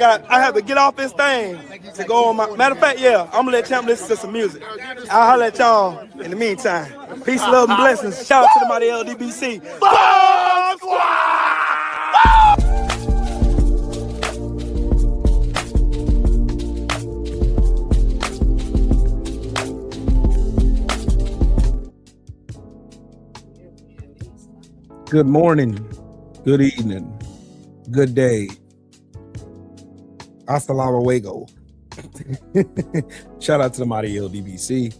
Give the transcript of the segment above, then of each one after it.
I have to get off this thing to go on my. Matter of fact, yeah, I'm gonna let Champ listen to some music. I'll holler at y'all in the meantime. Peace, love, and blessings. Shout out to the mighty LDBC. Good morning, good evening, good day. Hasta luego. Shout out to the mighty LDBC.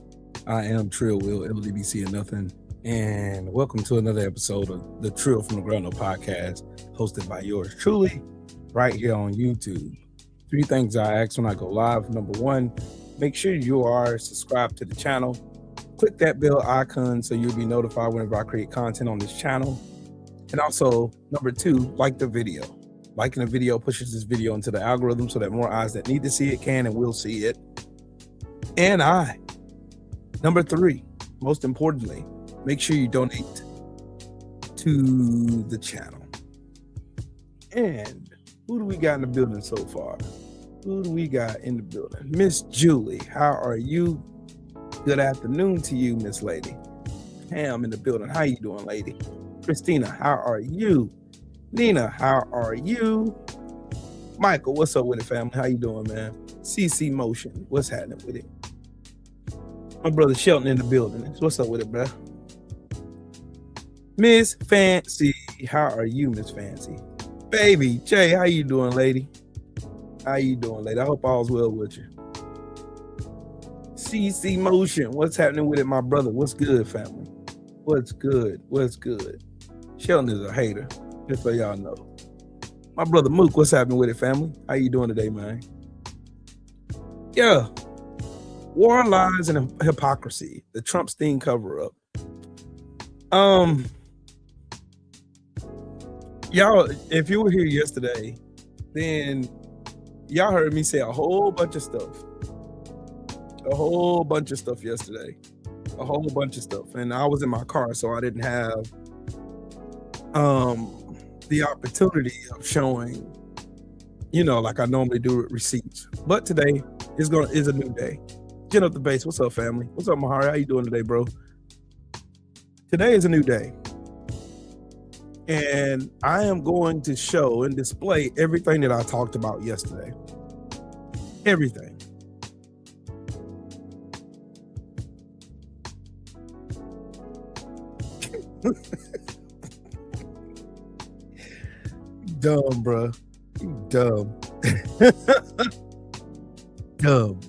I am Trill, LDBC and nothing. And welcome to another episode of the Trill from the Ground Up podcast, hosted by yours truly, right here on YouTube. 3 things I ask when I go live. Number 1, make sure you are subscribed to the channel. Click that bell icon so you'll be notified whenever I create content on this channel. And also, number 2, like the video. Liking the video pushes this video into the algorithm so that more eyes that need to see it can and will see it. And number 3, most importantly, make sure you donate to the channel. And who do we got in the building so far? Who do we got in the building? Miss Julie, how are you? Good afternoon to you, Miss Lady. Pam in the building. How you doing, lady? Christina, how are you? Nina, how are you? Michael, what's up with it, family? How you doing, man? CC Motion, what's happening with it? My brother Shelton in the building. What's up with it, bro? Miss Fancy, how are you, Miss Fancy? Baby Jay, how you doing, lady? How you doing, lady? I hope all's well with you. CC Motion, what's happening with it, my brother? What's good, family? What's good? What's good? Shelton is a hater, just so y'all know. My brother Mook, what's happening with it, family? How you doing today, man? Yeah. War, Lies, and Hypocrisy, the Trumpstein cover-up. Y'all, if you were here yesterday, then y'all heard me say a whole bunch of stuff. A whole bunch of stuff yesterday. A whole bunch of stuff. And I was in my car, so I didn't have the opportunity of showing, like I normally do with receipts. But today is a new day. Get up the base. What's up, family? What's up, Mahari? How you doing today, bro? Today is a new day. And I am going to show and display everything that I talked about yesterday. Everything. Dumb, bro. You dumb. Dumb.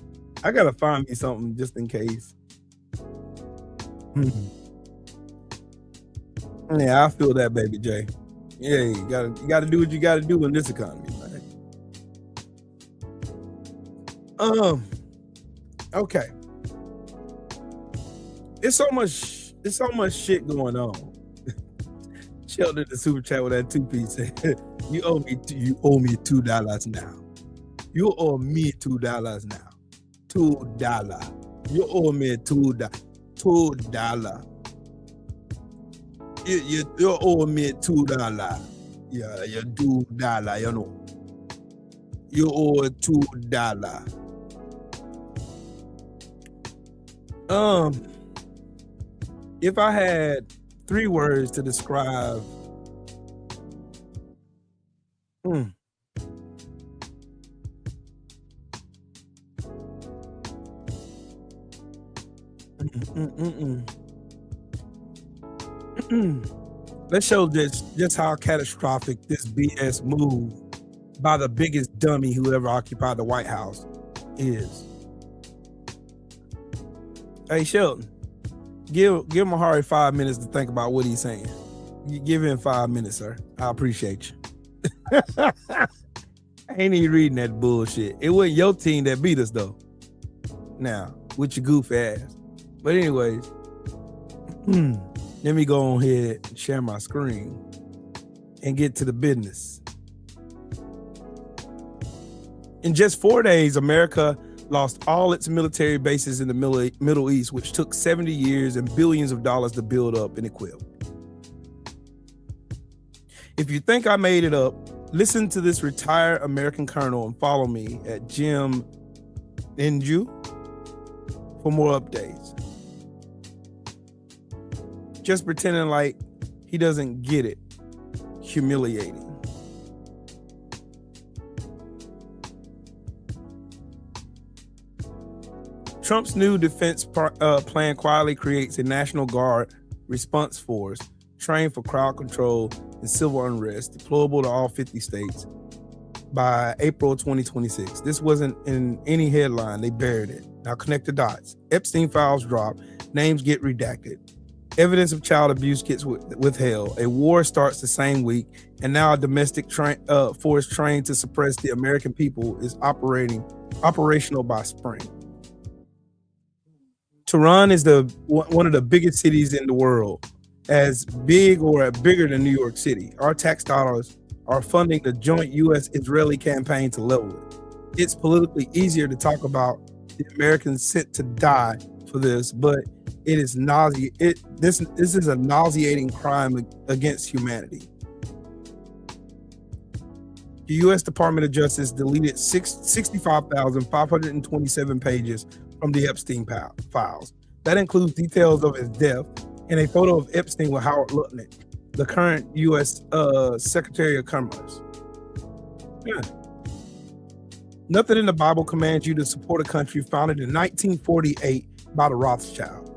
I gotta find me something just in case. Yeah, I feel that, baby Jay. Yeah, you gotta do what you gotta do in this economy, man. Okay. It's so much shit going on. Sheldon the super chat with that 2-piece. You owe me $2 now. You owe me $2 now. $2. You owe me $2. $2. You owe me $2. Yeah, you $2, you know. You owe $2. If I had 3 words to describe let's show just how catastrophic this BS move by the biggest dummy who ever occupied the White House is. Hey, Shelton, give Mahari 5 minutes to think about what he's saying. You give him 5 minutes, sir. I appreciate you. I ain't even reading that bullshit. It wasn't your team that beat us, though. Now, with your goof ass. But anyways, let me go on here and share my screen and get to the business. In just 4 days, America lost all its military bases in the Middle East, which took 70 years and billions of dollars to build up and equip. If you think I made it up, Listen to this retired American colonel and follow me at Jim Inju for more updates. Just pretending like he doesn't get it. Humiliating. Trump's new defense plan quietly creates a National Guard response force trained for crowd control and civil unrest, deployable to all 50 states by April 2026. This wasn't in any headline. They buried it. Now connect the dots. Epstein files drop. Names get redacted. Evidence of child abuse gets withheld. A war starts the same week, and now a domestic force trained to suppress the American people is operational by spring. Tehran is one of the biggest cities in the world, as big or bigger than New York City. Our tax dollars are funding the joint U.S.-Israeli campaign to level it. It's politically easier to talk about the Americans sent to die for this, but it is This is a nauseating crime against humanity. The U.S. Department of Justice deleted 65,527 pages from the Epstein files. That includes details of his death and a photo of Epstein with Howard Lutnick, the current U.S. Secretary of Commerce. Yeah. Nothing in the Bible commands you to support a country founded in 1948 by the Rothschilds.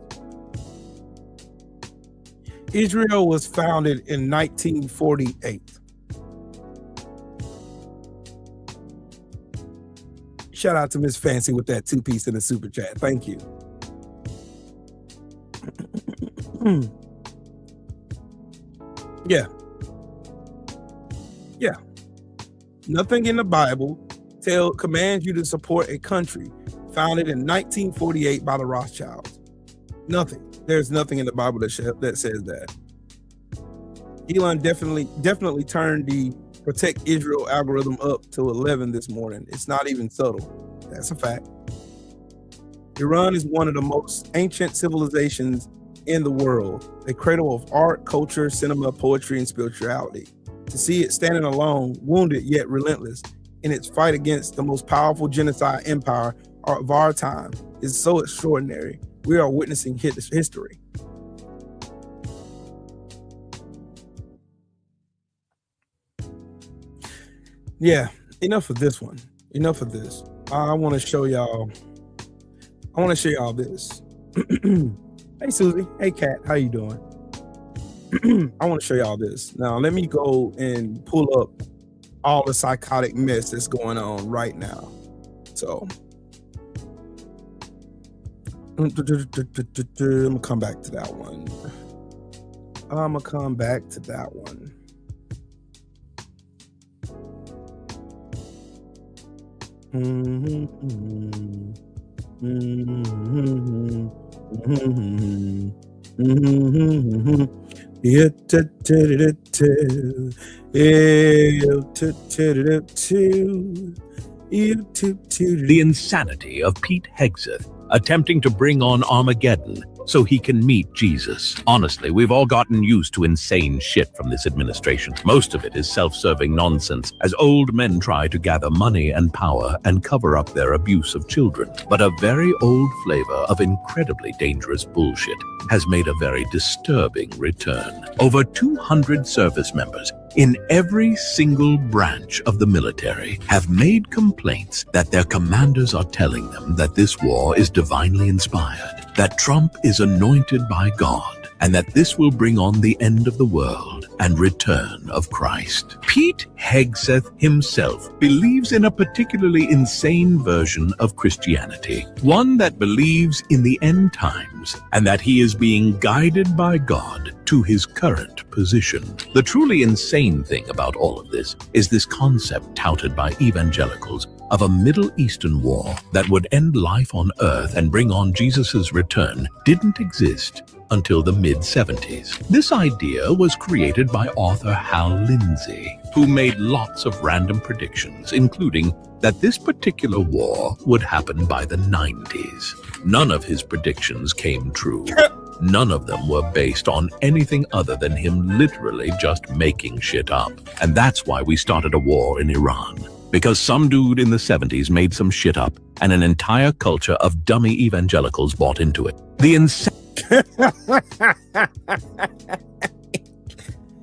Israel was founded in 1948. Shout out to Miss Fancy with that 2-piece in the super chat. Thank you. Yeah. Nothing in the Bible commands you to support a country founded in 1948 by the Rothschilds. Nothing. There's nothing in the Bible that says that. Elon definitely turned the Protect Israel algorithm up to 11 this morning. It's not even subtle. That's a fact. Iran is one of the most ancient civilizations in the world, a cradle of art, culture, cinema, poetry, and spirituality. To see it standing alone, wounded yet relentless in its fight against the most powerful genocide empire of our time is so extraordinary. We are witnessing history. Yeah, enough of this one. Enough of this. I want to show y'all this. Hey, Susie. Hey, Kat. How you doing? I want to show y'all this. Now, let me go and pull up all the psychotic mess that's going on right now. So, I'm going to come back to that one. The insanity of Pete Hegseth attempting to bring on Armageddon so he can meet Jesus. Honestly, we've all gotten used to insane shit from this administration. Most of it is self-serving nonsense, as old men try to gather money and power and cover up their abuse of children. But a very old flavor of incredibly dangerous bullshit has made a very disturbing return. Over 200 service members in every single branch of the military have made complaints that their commanders are telling them that this war is divinely inspired, that Trump is anointed by God, and that this will bring on the end of the world and return of Christ. Pete Hegseth himself believes in a particularly insane version of Christianity, one that believes in the end times and that he is being guided by God to his current position. The truly insane thing about all of this is this concept touted by evangelicals of a Middle Eastern war that would end life on Earth and bring on Jesus' return didn't exist until the mid-70s. This idea was created by author Hal Lindsey, who made lots of random predictions, including that this particular war would happen by the 90s. None of his predictions came true. None of them were based on anything other than him literally just making shit up. And that's why we started a war in Iran. Because some dude in the 70s made some shit up, and an entire culture of dummy evangelicals bought into it. The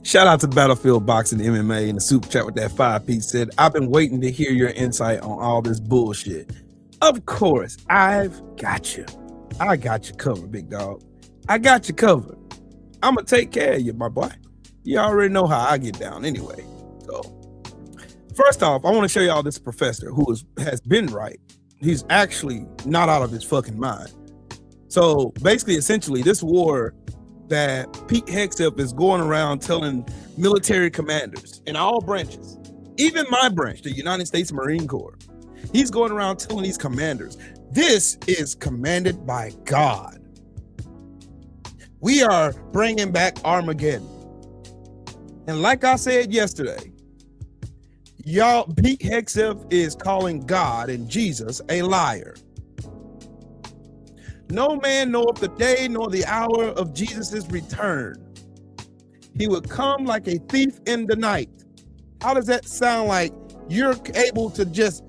Shout out to Battlefield Boxing MMA in the super chat with that 5-piece said, I've been waiting to hear your insight on all this bullshit. Of course, I've got you. I got you covered, big dog. I got you covered. I'm going to take care of you, my boy. You already know how I get down anyway. So, first off, I want to show y'all this professor who has been right. He's actually not out of his fucking mind. So, basically, essentially, this war that Pete Hegseth is going around telling military commanders in all branches, even my branch, the United States Marine Corps, he's going around telling these commanders, this is commanded by God. We are bringing back Armageddon. And like I said yesterday, y'all, Pete Hegseth is calling God and Jesus a liar. No man knoweth the day nor the hour of Jesus' return. He would come like a thief in the night. How does that sound like you're able to just,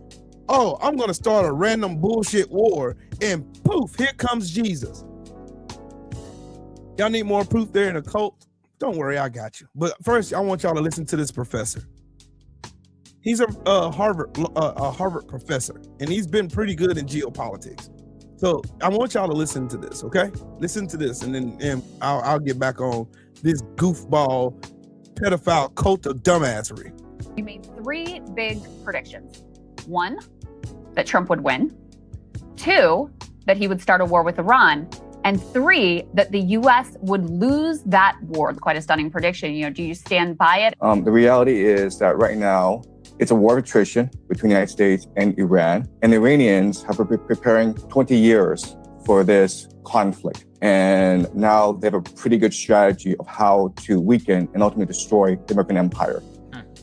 oh, I'm going to start a random bullshit war and poof, here comes Jesus. Y'all need more proof there in a cult? Don't worry, I got you. But first, I want y'all to listen to this professor. He's a Harvard professor, and he's been pretty good in geopolitics. So I want y'all to listen to this, okay? Listen to this, and then I'll get back on this goofball, pedophile cult of dumbassery. We made 3 big predictions. 1, that Trump would win. 2, that he would start a war with Iran. And 3, that the U.S. would lose that war. Quite a stunning prediction. You know, do you stand by it? The reality is that right now, it's a war of attrition between the United States and Iran. And the Iranians have been preparing 20 years for this conflict. And now they have a pretty good strategy of how to weaken and ultimately destroy the American empire.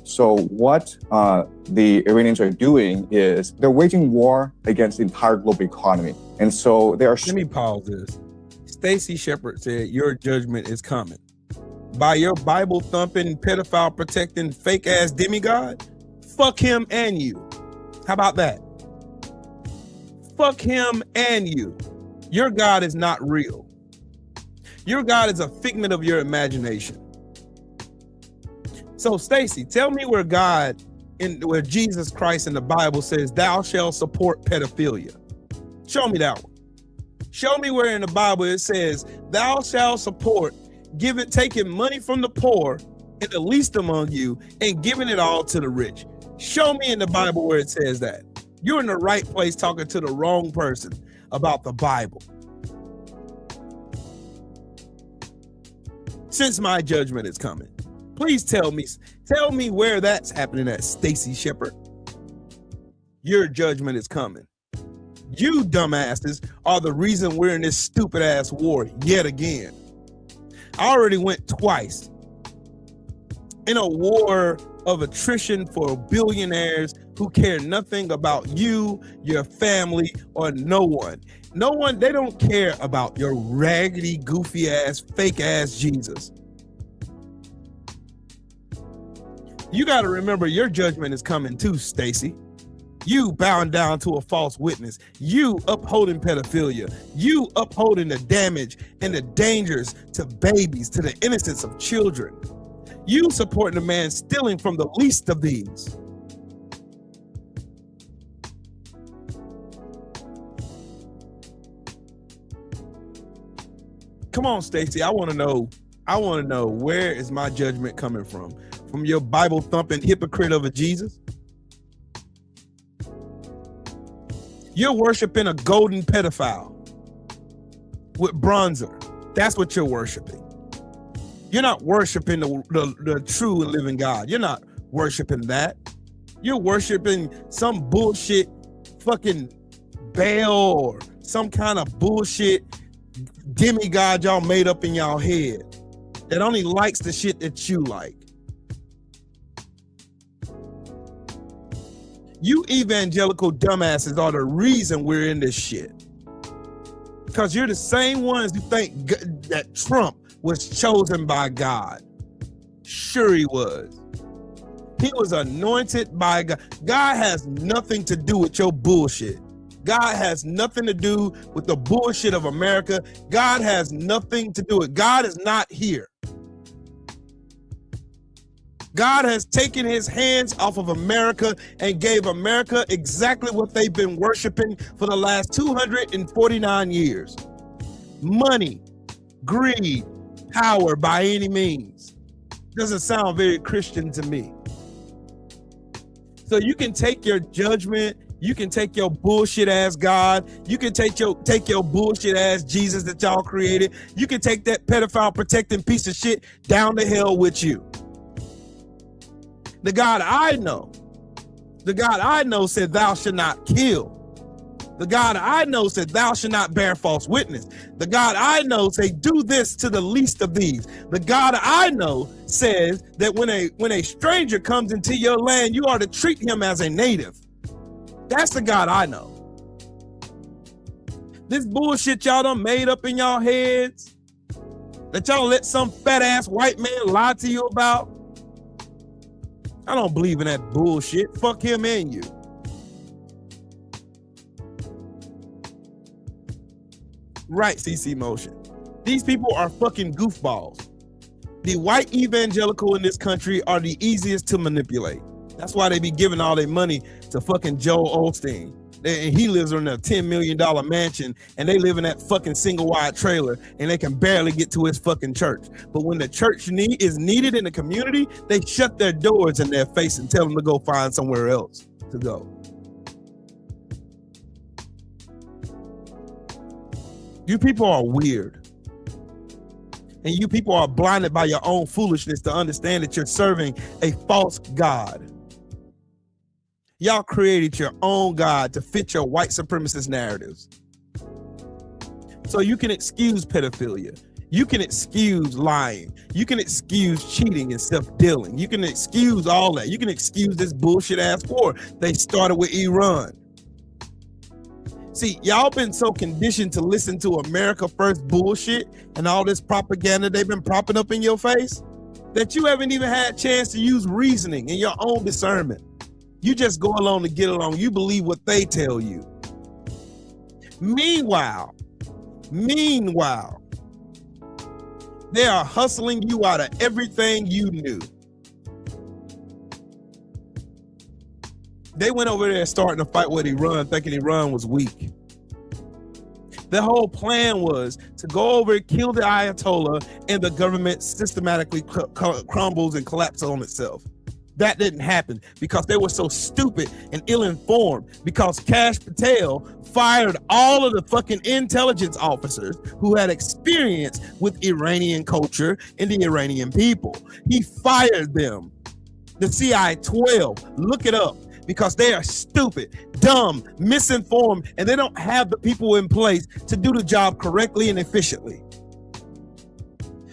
So what the Iranians are doing is they're waging war against the entire global economy. And so they are... Let me pause this. Stacey Shepard said, your judgment is coming. By your Bible-thumping, pedophile-protecting, fake-ass demigod? Fuck him and you. How about that? Fuck him and you. Your God is not real. Your God is a figment of your imagination. So, Stacey, tell me where where Jesus Christ in the Bible says, thou shalt support pedophilia. Show me that one. Show me where in the Bible it says, thou shalt support, taking money from the poor and the least among you and giving it all to the rich. Show me in the Bible where it says that. You're in the right place talking to the wrong person about the Bible. Since my judgment is coming, please tell me where that's happening at, Stacey Shepard. Your judgment is coming. You dumbasses are the reason we're in this stupid ass war yet again. I already went twice in a war of attrition for billionaires who care nothing about you, your family, or no one. No one, they don't care about your raggedy, goofy ass, fake ass Jesus. You got to remember your judgment is coming too, Stacey. You bowing down to a false witness. You upholding pedophilia. You upholding the damage and the dangers to babies, to the innocence of children. You supporting a man stealing from the least of these. Come on, Stacey. I want to know where is my judgment coming from? From your Bible thumping hypocrite of a Jesus? You're worshiping a golden pedophile with bronzer. That's what you're worshiping. You're not worshiping the true and living God. You're not worshiping that. You're worshiping some bullshit fucking Baal or some kind of bullshit demigod y'all made up in y'all head that only likes the shit that you like. You evangelical dumbasses are the reason we're in this shit. Because you're the same ones who think that Trump was chosen by God. Sure he was. He was anointed by God. God has nothing to do with your bullshit. God has nothing to do with the bullshit of America. God has nothing to do with it. God is not here. God has taken his hands off of America and gave America exactly what they've been worshiping for the last 249 years. Money, greed, power by any means. Doesn't sound very Christian to me. So you can take your judgment, you can take your bullshit ass God, you can take your bullshit ass Jesus that y'all created, you can take that pedophile protecting piece of shit down the hell with you. The God I know said thou shalt not kill. The God I know said thou shalt not bear false witness. The God I know say do this to the least of these. The God I know says that when a stranger comes into your land, you are to treat him as a native. That's the God I know. This bullshit y'all done made up in y'all heads, that y'all let some fat ass white man lie to you about, I don't believe in that bullshit. Fuck him and you. Right, CC Motion. These people are fucking goofballs. The white evangelical in this country are the easiest to manipulate. That's why they be giving all their money to fucking Joel Osteen. And he lives in a $10 million mansion, and they live in that fucking single wide trailer, and they can barely get to his fucking church. But when the church is needed in the community, they shut their doors in their face and tell them to go find somewhere else to go. You people are weird. And you people are blinded by your own foolishness to understand that you're serving a false God. Y'all created your own God to fit your white supremacist narratives. So you can excuse pedophilia. You can excuse lying. You can excuse cheating and self-dealing. You can excuse all that. You can excuse this bullshit ass war. They started with Iran. See, y'all been so conditioned to listen to America First bullshit and all this propaganda they've been propping up in your face that you haven't even had a chance to use reasoning and your own discernment. You just go along to get along. You believe what they tell you. Meanwhile, they are hustling you out of everything you knew. They went over there starting to fight with Iran, thinking Iran was weak. The whole plan was to go over and kill the Ayatollah, and the government systematically crumbles and collapses on itself. That didn't happen because they were so stupid and ill-informed, because Kash Patel fired all of the fucking intelligence officers who had experience with Iranian culture and the Iranian people. He fired them. The CI-12, look it up, because they are stupid, dumb, misinformed, and they don't have the people in place to do the job correctly and efficiently.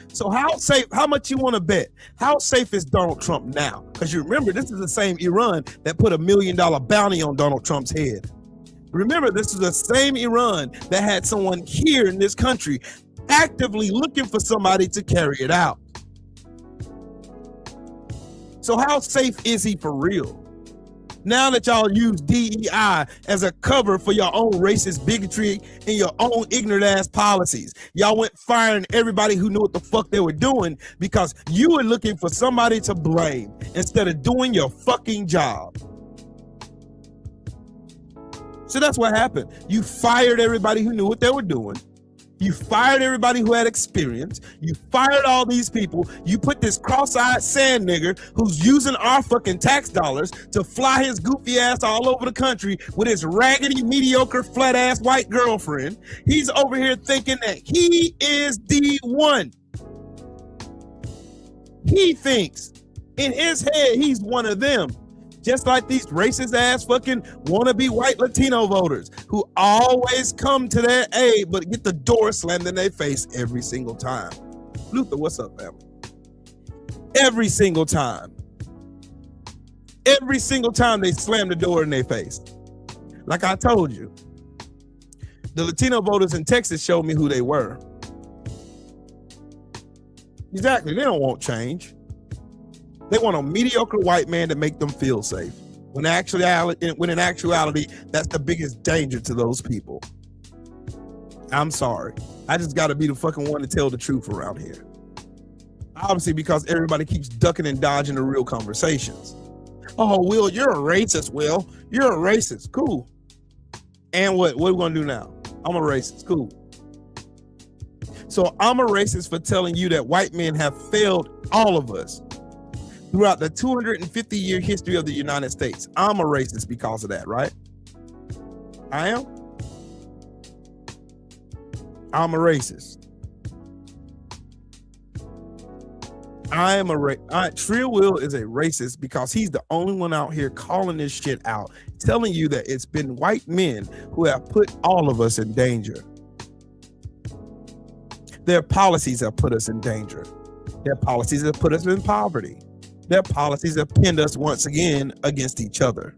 So how much you want to bet? How safe is Donald Trump now? Because you remember, this is the same Iran that put $1 million bounty on Donald Trump's head. Remember, this is the same Iran that had someone here in this country actively looking for somebody to carry it out. So how safe is he for real? Now that y'all use DEI as a cover for your own racist bigotry and your own ignorant ass policies, y'all went firing everybody who knew what the fuck they were doing because you were looking for somebody to blame instead of doing your fucking job. So that's what happened. You fired everybody who knew what they were doing. You fired everybody who had experience. You fired all these people. You put this cross-eyed sand nigger who's using our fucking tax dollars to fly his goofy ass all over the country with his raggedy, mediocre, flat-ass white girlfriend. He's over here thinking that he is the one. He thinks in his head he's one of them. Just like these racist ass fucking wannabe white Latino voters who always come to their aid but get the door slammed in their face every single time. Luther, what's up, family? Every single time. Every single time they slam the door in their face. Like I told you, The Latino voters in Texas showed me who they were. Exactly. They don't want change. They want a mediocre white man to make them feel safe. When in actuality, that's the biggest danger to those people. I'm sorry. I just got to be the fucking one to tell the truth around here. Obviously, because everybody keeps ducking and dodging the real conversations. Oh, Will, you're a racist, Will. You're a racist. Cool. And what? What are we going to do now? I'm a racist. Cool. So I'm a racist for telling you that white men have failed all of us throughout the 250-year history of the United States. I'm a racist because of that, right? I am. I'm a racist. Trill Will is a racist because he's the only one out here calling this shit out, telling you that it's been white men who have put all of us in danger. Their policies have put us in danger. Their policies have put us in poverty. Their policies have pinned us once again against each other.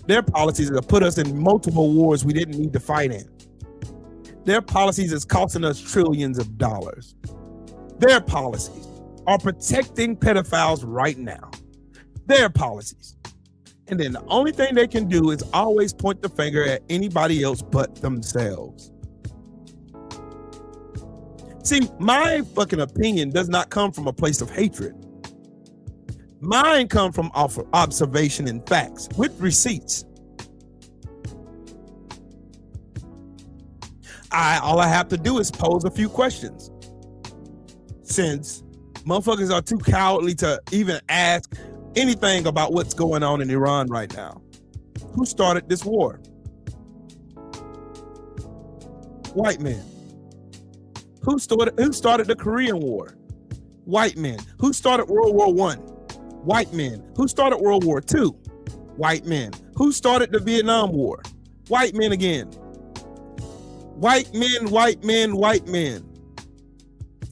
Their policies have put us in multiple wars we didn't need to fight in. Their policies is costing us trillions of dollars. Their policies are protecting pedophiles right now. Their policies. And then the only thing they can do is always point the finger at anybody else but themselves. See, my fucking opinion does not come from a place of hatred. Mine come from observation and facts with receipts. All I have to do is pose a few questions. Since motherfuckers are too cowardly to even ask anything about what's going on in Iran right now. Who started this war? White men. Who started the Korean War? White men. Who started World War I? White men. Who started World War II? White men. Who started the Vietnam War? White men again. White men, white men, white men.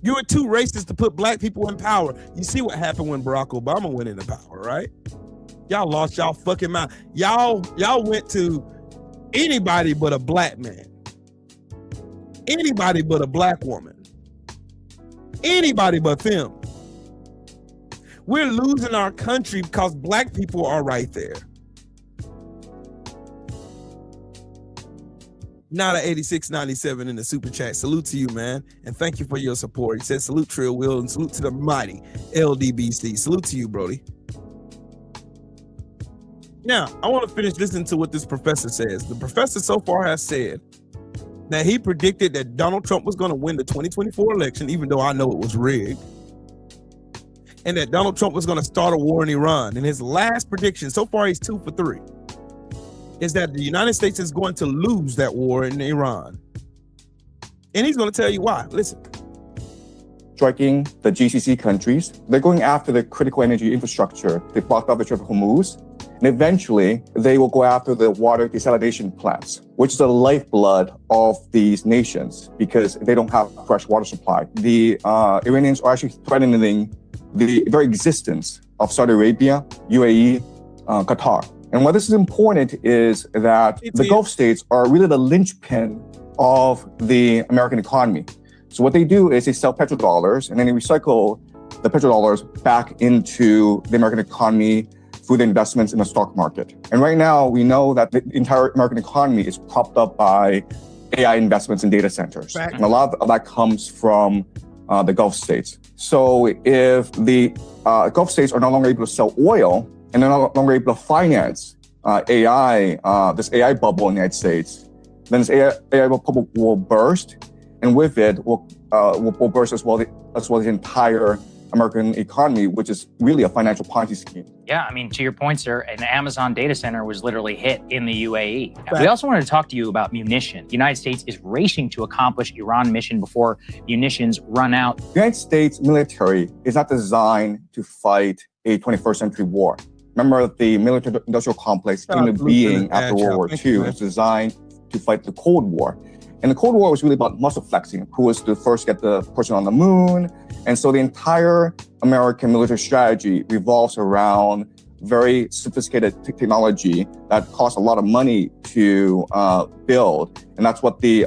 You were too racist to put black people in power. You see what happened when Barack Obama went into power, right? Y'all lost y'all fucking mind. Y'all went to anybody but a black man. Anybody but a black woman. Anybody but them. We're losing our country because black people are right there. Not at 8697 in the super chat. Salute to you, man. And thank you for your support. He said, salute Trill Will and salute to the mighty LDBC. Salute to you, Brody. Now, I want to finish listening to what this professor says. The professor so far has said that he predicted that Donald Trump was going to win the 2024 election, even though I know it was rigged. And that Donald Trump was going to start a war in Iran. And his last prediction, so far he's 2 for 3, is that the United States is going to lose that war in Iran. And he's going to tell you why. Listen. Striking the GCC countries. They're going after the critical energy infrastructure. They blocked off the Strait of Hormuz. And eventually, they will go after the water desalination plants, which is the lifeblood of these nations because they don't have fresh water supply. The Iranians are actually threatening the very existence of Saudi Arabia, UAE, Qatar. And why this is important is that the Gulf states are really the linchpin of the American economy. So what they do is they sell petrodollars and then they recycle the petrodollars back into the American economy through the investments in the stock market. And right now, we know that the entire American economy is propped up by AI investments in data centers. Right. And a lot of that comes from the Gulf states. So if the Gulf states are no longer able to sell oil, and they're no longer able to finance AI, this AI bubble in the United States, then this AI bubble will burst, and with it will burst as well the entire American economy, which is really a financial Ponzi scheme. Yeah, I mean, to your point, sir, an Amazon data center was literally hit in the UAE. Right. We also wanted to talk to you about munition. The United States is racing to accomplish Iran mission before munitions run out. The United States military is not designed to fight a 21st century war. Remember, the military-industrial complex came into being after World War II. It was designed to fight the Cold War. And the Cold War was really about muscle flexing, who was to first get the person on the moon. And so the entire American military strategy revolves around very sophisticated technology that costs a lot of money to build. And that's what the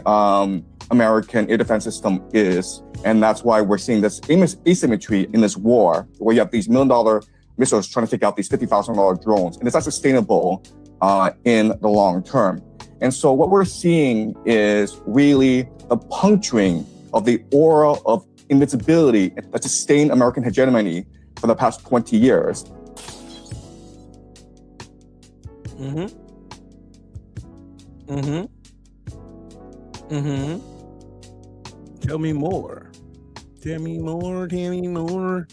American air defense system is. And that's why we're seeing this asymmetry in this war, where you have these $1 million missiles trying to take out these $50,000 drones. And it's not sustainable in the long term. And so what we're seeing is really the puncturing of the aura of invincibility that sustained American hegemony for the past 20 years. Tell me more. Tell me more. Tell me more.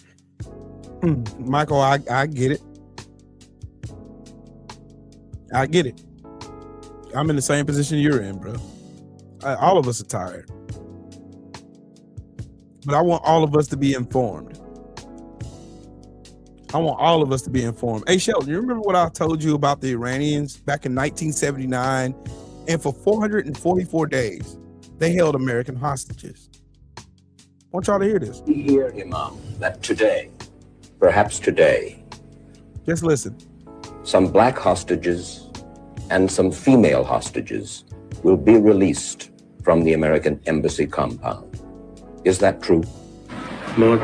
Michael, I get it. I get it. I'm in the same position you're in, bro. All of us are tired. But I want all of us to be informed. I want all of us to be informed. Hey, Sheldon, you remember what I told you about the Iranians back in 1979? And for 444 days, they held American hostages. I want y'all to hear this. We hear, Imam, that today, perhaps today, just listen, some black hostages and some female hostages will be released from the American embassy compound. Is that true? This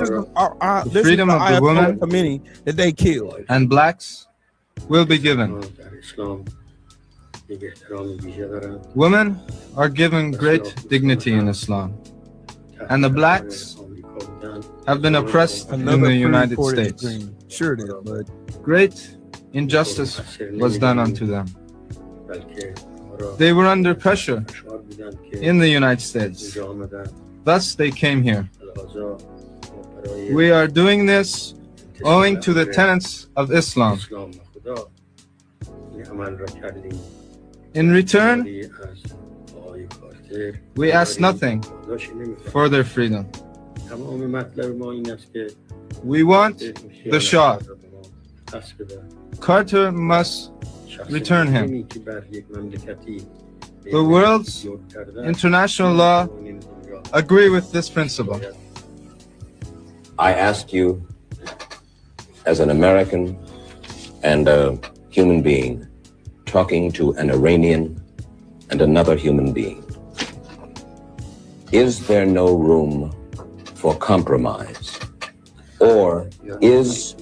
is the freedom of the woman committee that they killed. And blacks will be given. Women are given great dignity in Islam. And the blacks have been oppressed in the United States. Sure it is, bud. Great injustice was done unto them. They were under pressure in the United States. Thus they came here. We are doing this owing to the tenets of Islam. In return, we ask nothing for their freedom. We want the Shah. Carter must return him. The world's international law agree with this principle. I ask you, as an American and a human being, talking to an Iranian and another human being, is there no room for compromise? Or is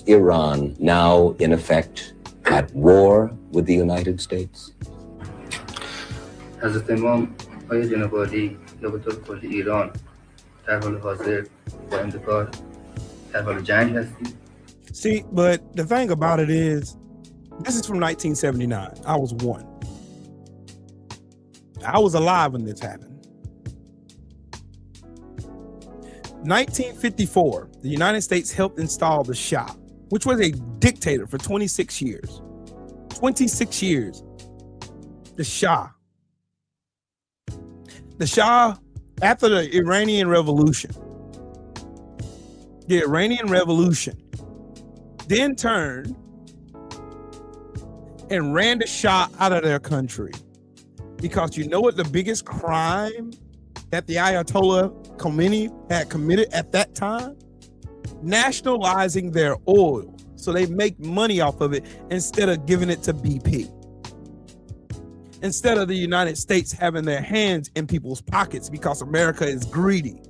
Iran now, in effect, at war with the United States? See, but the thing about it is, this is from 1979. I was 1. I was alive when this happened. 1954, the United States helped install the Shah, which was a dictator for 26 years. 26 years. The Shah. The Shah, after the Iranian Revolution, then turned and ran the Shah out of their country. Because you know what the biggest crime that the Ayatollah Khomeini had committed at that time? Nationalizing their oil. So they make money off of it instead of giving it to BP. Instead of the United States having their hands in people's pockets because America is greedy.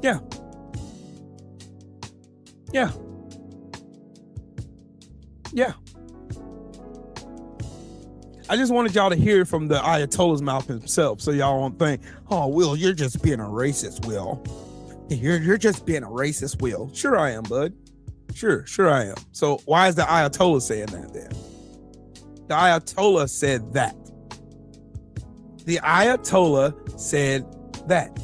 Yeah. I just wanted y'all to hear from the Ayatollah's mouth himself, so y'all won't think, oh, Will, you're just being a racist, Will. You're just being a racist, Will. Sure I am, bud. Sure I am. So why is the Ayatollah saying that then? The Ayatollah said that. The Ayatollah said that.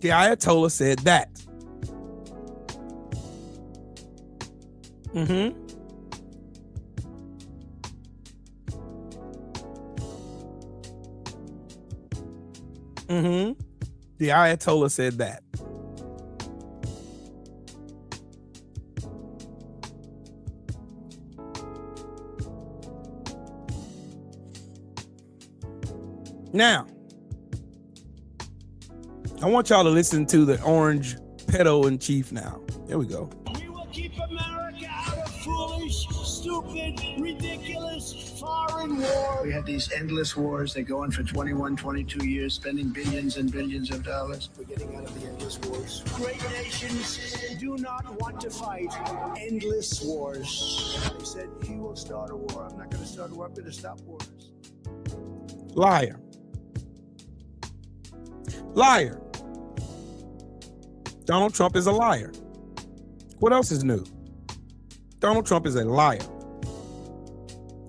The Ayatollah said that. The Ayatollah said that. Now, I want y'all to listen to the orange pedo in chief now. There we go. We will keep America out of foolish, stupid, ridiculous foreign war. We have these endless wars that go on for 21, 22 years, spending billions and billions of dollars. We're getting out of the endless wars. Great nations do not want to fight endless wars. They said, he will start a war. I'm not going to start a war. I'm going to stop wars. Liar. Liar. Donald Trump is a liar. What else is new? Donald Trump is a liar.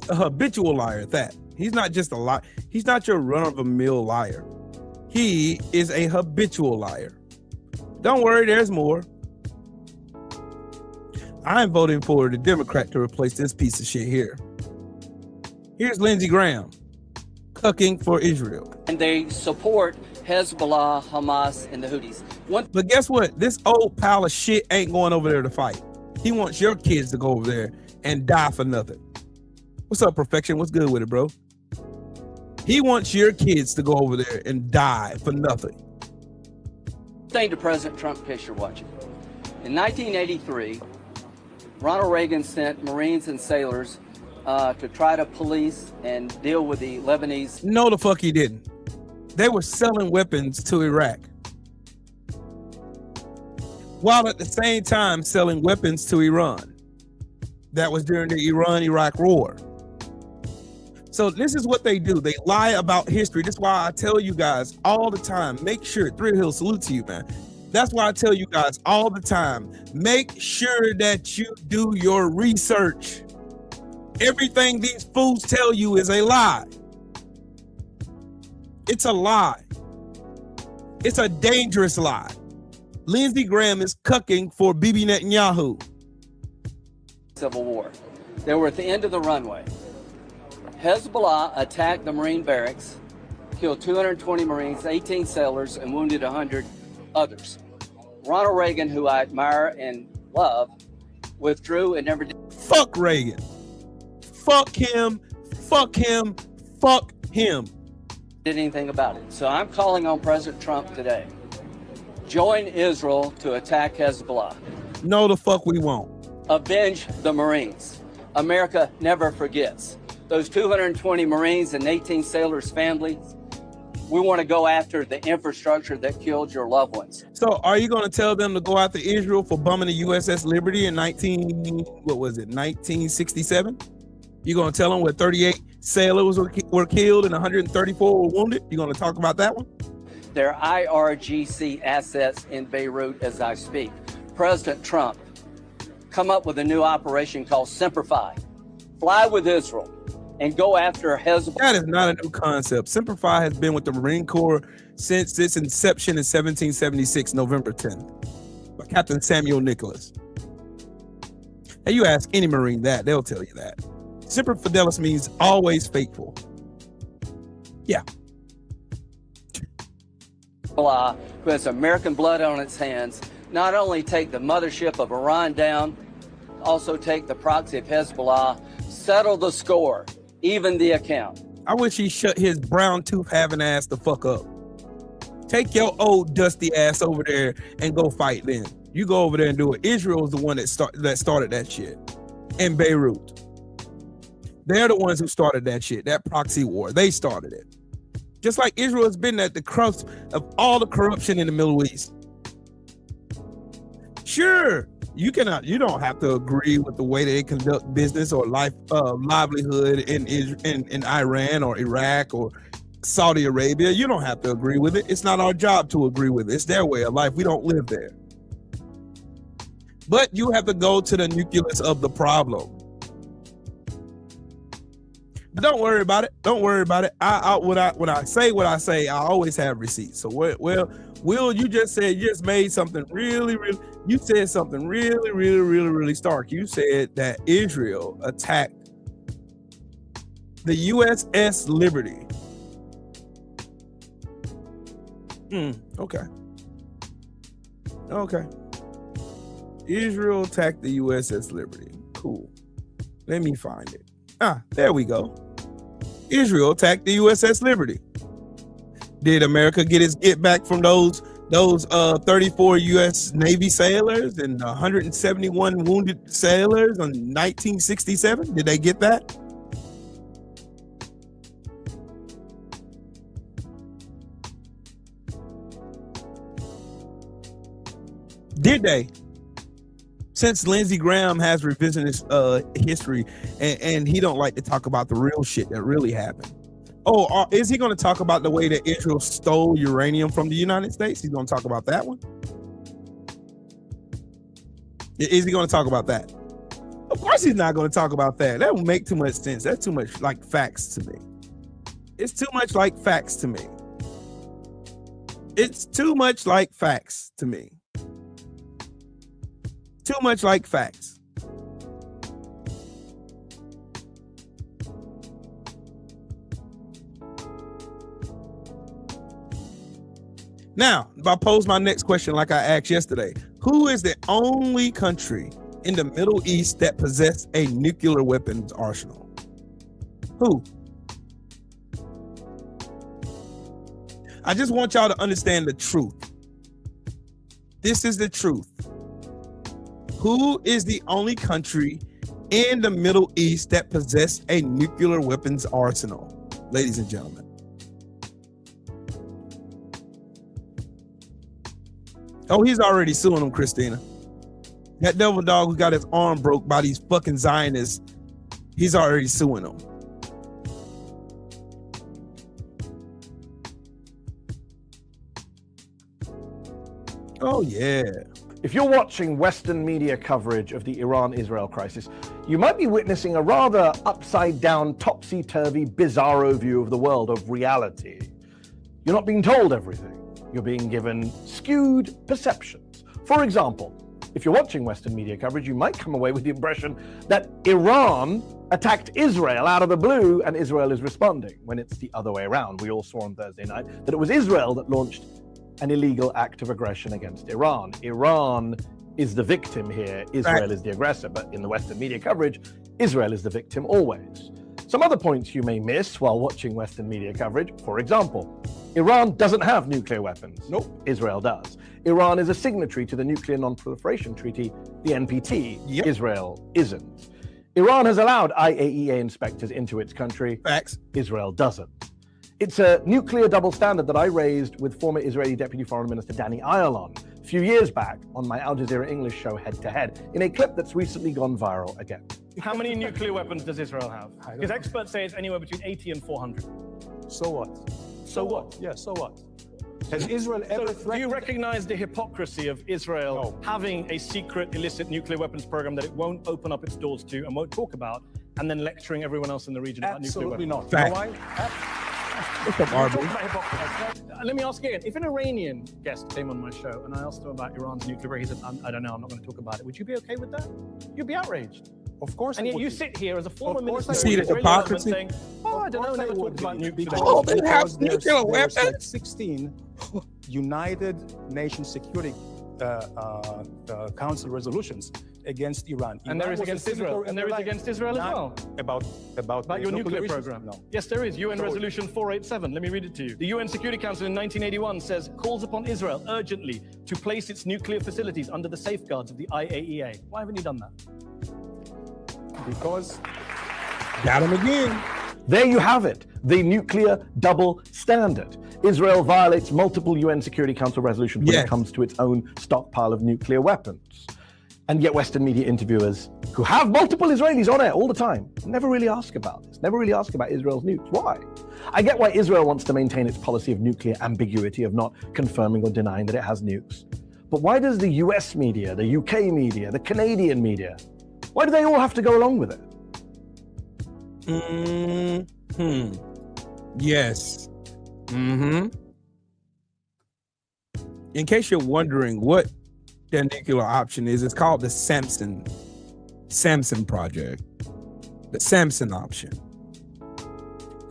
A habitual liar at that. He's not just a liar. He's not your run-of-the-mill liar. He is a habitual liar. Don't worry, there's more. I'm voting for the Democrat to replace this piece of shit here. Here's Lindsey Graham, cucking for Israel. And they support Hezbollah, Hamas, and the Houthis. But guess what? This old pile of shit ain't going over there to fight. He wants your kids to go over there and die for nothing. What's up, Perfection? What's good with it, bro? He wants your kids to go over there and die for nothing. Thing to President Trump picture watching. In 1983, Ronald Reagan sent Marines and sailors to try to police and deal with the Lebanese. No, the fuck he didn't. They were selling weapons to Iraq, while at the same time selling weapons to Iran. That was during the Iran-Iraq war. So this is what they do. They lie about history. That's why I tell you guys all the time, make sure, Trill Hill, salute to you, man. That's why I tell you guys all the time, make sure that you do your research. Everything these fools tell you is a lie. It's a lie. It's a dangerous lie. Lindsey Graham is cucking for Bibi Netanyahu. Civil War. They were at the end of the runway. Hezbollah attacked the Marine barracks, killed 220 Marines, 18 sailors, and wounded 100 others. Ronald Reagan, who I admire and love, withdrew and never did. Fuck Reagan. Fuck him. Fuck him. Fuck him. Did anything about it. So I'm calling on President Trump today. Join Israel to attack Hezbollah. No, the fuck we won't. Avenge the Marines. America never forgets. Those 220 Marines and 18 sailors' families, we want to go after the infrastructure that killed your loved ones. So are you going to tell them to go after Israel for bumming the USS Liberty in 1967? You're going to tell them where 38 sailors were killed and 134 were wounded? You're going to talk about that one? There are IRGC assets in Beirut as I speak. President Trump come up with a new operation called Simplify. Fly with Israel and go after Hezbollah. That is not a new concept. Simplify has been with the Marine Corps since its inception in 1776, November 10th, by Captain Samuel Nicholas. And you ask any Marine that, they'll tell you that. Semper Fidelis means always faithful. Yeah. Hezbollah, who has American blood on its hands, not only take the mothership of Iran down, also take the proxy of Hezbollah, settle the score, even the account. I wish he shut his brown tooth having ass the fuck up. Take your old dusty ass over there and go fight then. You go over there and do it. Israel is the one that started that shit in Beirut. They're the ones who started that shit, that proxy war. They started it. Just like Israel has been at the crux of all the corruption in the Middle East. Sure, you don't have to agree with the way they conduct business or livelihood in Iran or Iraq or Saudi Arabia. You don't have to agree with it. It's not our job to agree with it. It's their way of life. We don't live there. But you have to go to the nucleus of the problem. But don't worry about it. Don't worry about it. When I say what I say, I always have receipts. So Will, you just made something really stark. You said that Israel attacked the USS Liberty. Okay. Israel attacked the USS Liberty. Cool. Let me find it. There we go. Israel attacked the USS Liberty. Did America get back from those 34 U.S. Navy sailors and 171 wounded sailors in 1967? Did they get that? Did they? Since Lindsey Graham has revisionist history and he don't like to talk about the real shit that really happened. Oh, is he going to talk about the way that Israel stole uranium from the United States? He's going to talk about that one? Is he going to talk about that? Of course he's not going to talk about that. That would make too much sense. That's too much like facts to me. It's too much like facts to me. It's too much like facts to me. Too much like facts. Now, if I pose my next question like I asked yesterday, who is the only country in the Middle East that possess a nuclear weapons arsenal? Who? I just want y'all to understand the truth. This is the truth. Who is the only country in the Middle East that possess a nuclear weapons arsenal, ladies and gentlemen? Oh, he's already suing them, Christina. That devil dog who got his arm broke by these fucking Zionists, he's already suing them. Oh, yeah. If you're watching Western media coverage of the Iran-Israel crisis, you might be witnessing a rather upside-down, topsy-turvy, bizarro view of the world, of reality. You're not being told everything. You're being given skewed perceptions. For example, if you're watching Western media coverage, you might come away with the impression that Iran attacked Israel out of the blue and Israel is responding, when it's the other way around. We all saw on Thursday night that it was Israel that launched an illegal act of aggression against Iran. Iran is the victim here, Israel is the aggressor, but in the Western media coverage, Israel is the victim always. Some other points you may miss while watching Western media coverage, for example, Iran doesn't have nuclear weapons. Nope. Israel does. Iran is a signatory to the Nuclear Non-Proliferation Treaty, the NPT. Yep. Israel isn't. Iran has allowed IAEA inspectors into its country. Facts. Israel doesn't. It's a nuclear double standard that I raised with former Israeli Deputy Foreign Minister Danny Ayalon a few years back on my Al Jazeera English show Head to Head in a clip that's recently gone viral again. How many nuclear weapons does Israel have? Because experts say it's anywhere between 80 and 400. So what? So what? Yeah, so what? Has Israel ever threatened? Do you recognize the hypocrisy of Israel having a secret illicit nuclear weapons program that it won't open up its doors to and won't talk about, and then lecturing everyone else in the region about nuclear weapons? Absolutely not. You know why? What's up, Arby? Let me ask again. If an Iranian guest came on my show and I asked him about Iran's nuclear, he said, I don't know, I'm not going to talk about it. Would you be okay with that? You'd be outraged. Of course. And yet you sit here as a former minister see the hypocrisy saying, oh, I don't know, never talked about nuclear. Oh, they have nuclear there's like weapons. 16 United Nations Security Council resolutions against Iran. And there is against Israel. And there is against Israel as well. About your nuclear program. No. Yes, there is. UN Resolution 487. Let me read it to you. The UN Security Council in 1981 says, calls upon Israel urgently to place its nuclear facilities under the safeguards of the IAEA. Why haven't you done that? Because got him again. There you have it, the nuclear double standard. Israel violates multiple UN Security Council resolutions when it comes to its own stockpile of nuclear weapons. And yet Western media interviewers who have multiple Israelis on air all the time never really ask about this, never really ask about Israel's nukes. Why? I get why Israel wants to maintain its policy of nuclear ambiguity, of not confirming or denying that it has nukes. But why does the US media, the UK media, the Canadian media, why do they all have to go along with it? Yes. In case you're wondering what the nuclear option is, it's called the Samson Project. The Samson option.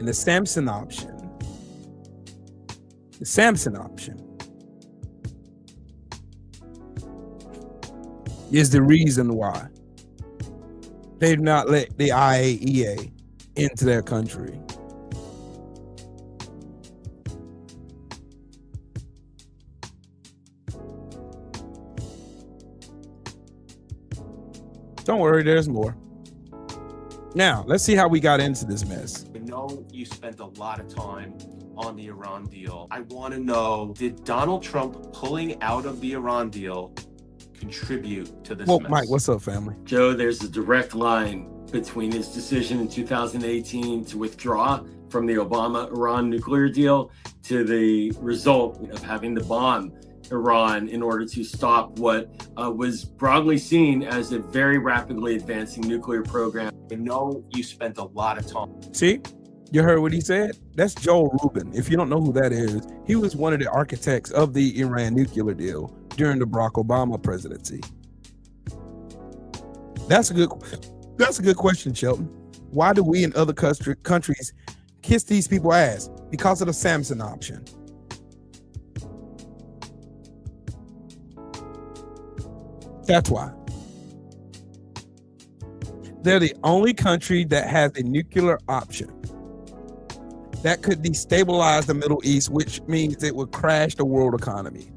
And the Samson option is the reason why they've not let the IAEA into their country. Don't worry, there's more. Now, let's see how we got into this mess. I know you spent a lot of time on the Iran deal. I want to know, did Donald Trump pulling out of the Iran deal contribute to this mess? Mike, what's up, family? Joe, there's a direct line between his decision in 2018 to withdraw from the Obama-Iran nuclear deal to the result of having to bomb Iran in order to stop what was broadly seen as a very rapidly advancing nuclear program. I know you spent a lot of time. See, you heard what he said? That's Joel Rubin. If you don't know who that is, he was one of the architects of the Iran nuclear deal during the Barack Obama presidency. That's a good question, Shelton. Why do we in other countries kiss these people ass? Because of the Samson option. That's why. They're the only country that has a nuclear option that could destabilize the Middle East, which means it would crash the world economy.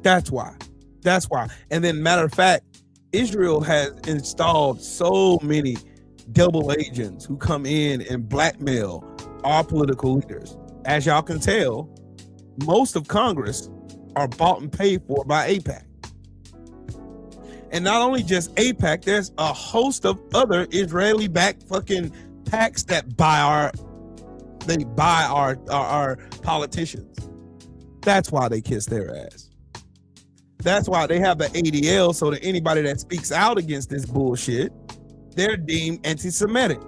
That's why. And then, matter of fact, Israel has installed so many double agents who come in and blackmail our political leaders. As y'all can tell, most of Congress are bought and paid for by AIPAC. And not only just AIPAC, there's a host of other Israeli-backed fucking PACs that buy our politicians. That's why they kiss their ass. That's why they have the ADL, so that anybody that speaks out against this bullshit, they're deemed anti-Semitic.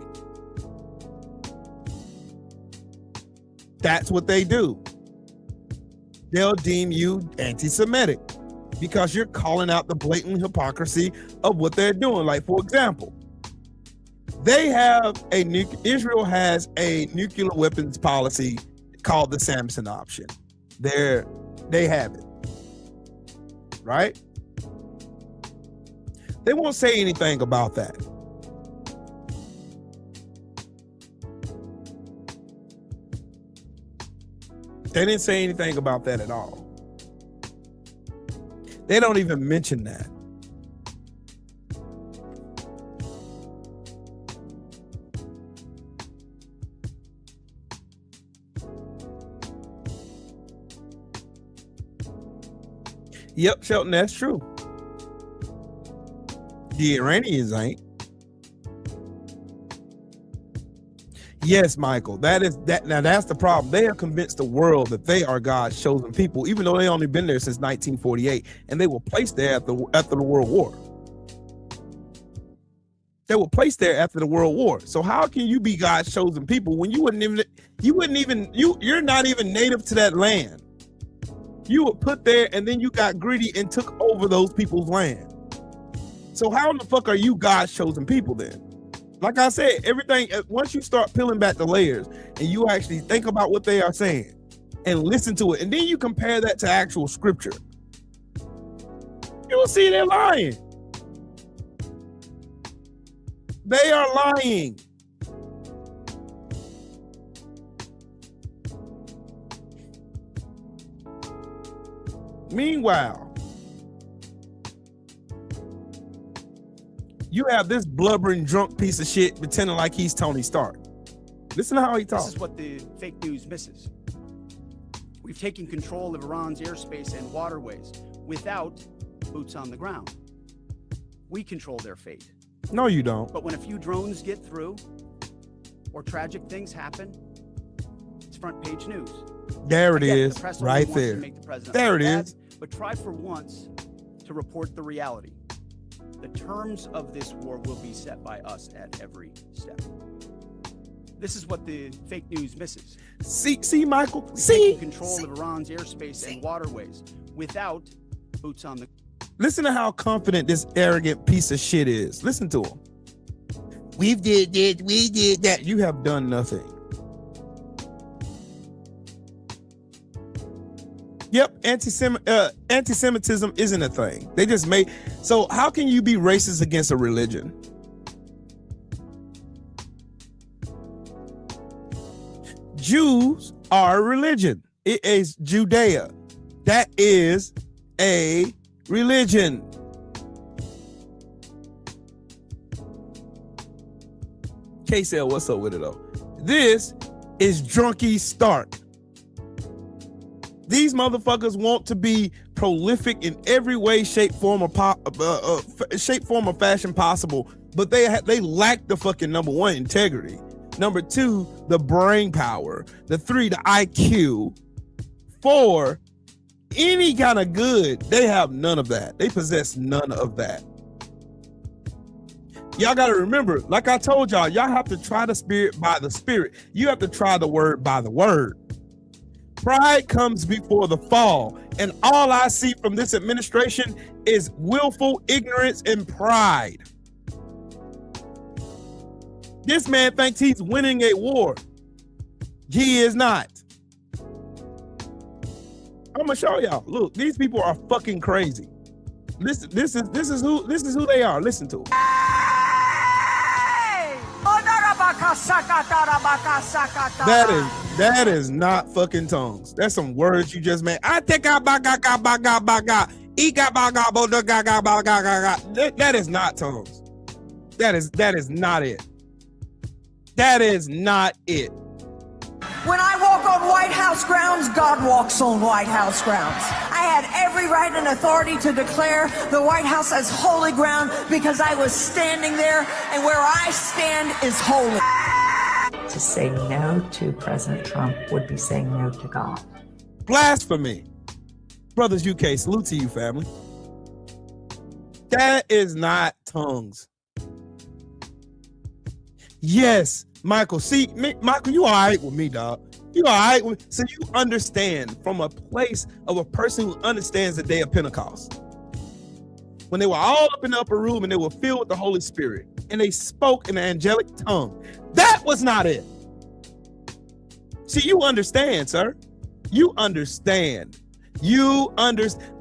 That's what they do. They'll deem you anti-Semitic because you're calling out the blatant hypocrisy of what they're doing. Like, for example, Israel has a nuclear weapons policy called the Samson option. They have it, right? They won't say anything about that. They didn't say anything about that at all. They don't even mention that. Yep, Shelton, that's true. The Iranians ain't. Yes, Michael, that's the problem. They have convinced the world that they are God's chosen people, even though they only been there since 1948, and they were placed there after the World War. They were placed there after the World War. So how can you be God's chosen people when you're not even native to that land? You were put there and then you got greedy and took over those people's land. So how in the fuck are you God's chosen people then? Like I said, everything, once you start peeling back the layers and you actually think about what they are saying and listen to it, and then you compare that to actual scripture, you will see they're lying. They are lying. Meanwhile, you have this blubbering drunk piece of shit pretending like he's Tony Stark. Listen to how he talks. This is what the fake news misses. We've taken control of Iran's airspace and waterways without boots on the ground. We control their fate. No, you don't. But when a few drones get through or tragic things happen, it's front page news. There it is, right there. There it is. But try for once to report the reality. The terms of this war will be set by us at every step. This is what the fake news misses. See, Michael. Control of Iran's airspace and waterways without boots on the. Listen to how confident this arrogant piece of shit is. Listen to him. We did this, we did that. You have done nothing. Yep, anti-Semitism isn't a thing. They just made. So how can you be racist against a religion? Jews are a religion. It is Judea. That is a religion. K-Cell, what's up with it though? This is Drunky Stark. These motherfuckers want to be prolific in every way, shape, form, or fashion possible, but they lack the fucking number one, integrity. Number two, the brain power. The three, the IQ. Four, any kind of good. They have none of that. They possess none of that. Y'all got to remember, like I told y'all have to try the spirit by the spirit. You have to try the word by the word. Pride comes before the fall. And all I see from this administration is willful ignorance and pride. This man thinks he's winning a war. He is not. I'm gonna show y'all. Look, these people are fucking crazy. Listen, this is who they are. Listen to them. That is not fucking tongues. That's some words you just made. I take out baga. That is not tongues. That is not it. That is not it. When I walk on White House grounds, God walks on White House grounds. I had every right and authority to declare the White House as holy ground because I was standing there, and where I stand is holy. To say no to President Trump would be saying no to God. Blasphemy. Brothers UK, salute to you, family. That is not tongues. Yes, Michael. See, Michael, you all right with me, dog. You all right with me. So you understand from a place of a person who understands the day of Pentecost. When they were all up in the upper room and they were filled with the Holy Spirit and they spoke in an angelic tongue. That was not it. See, you understand, sir. You understand. You understand.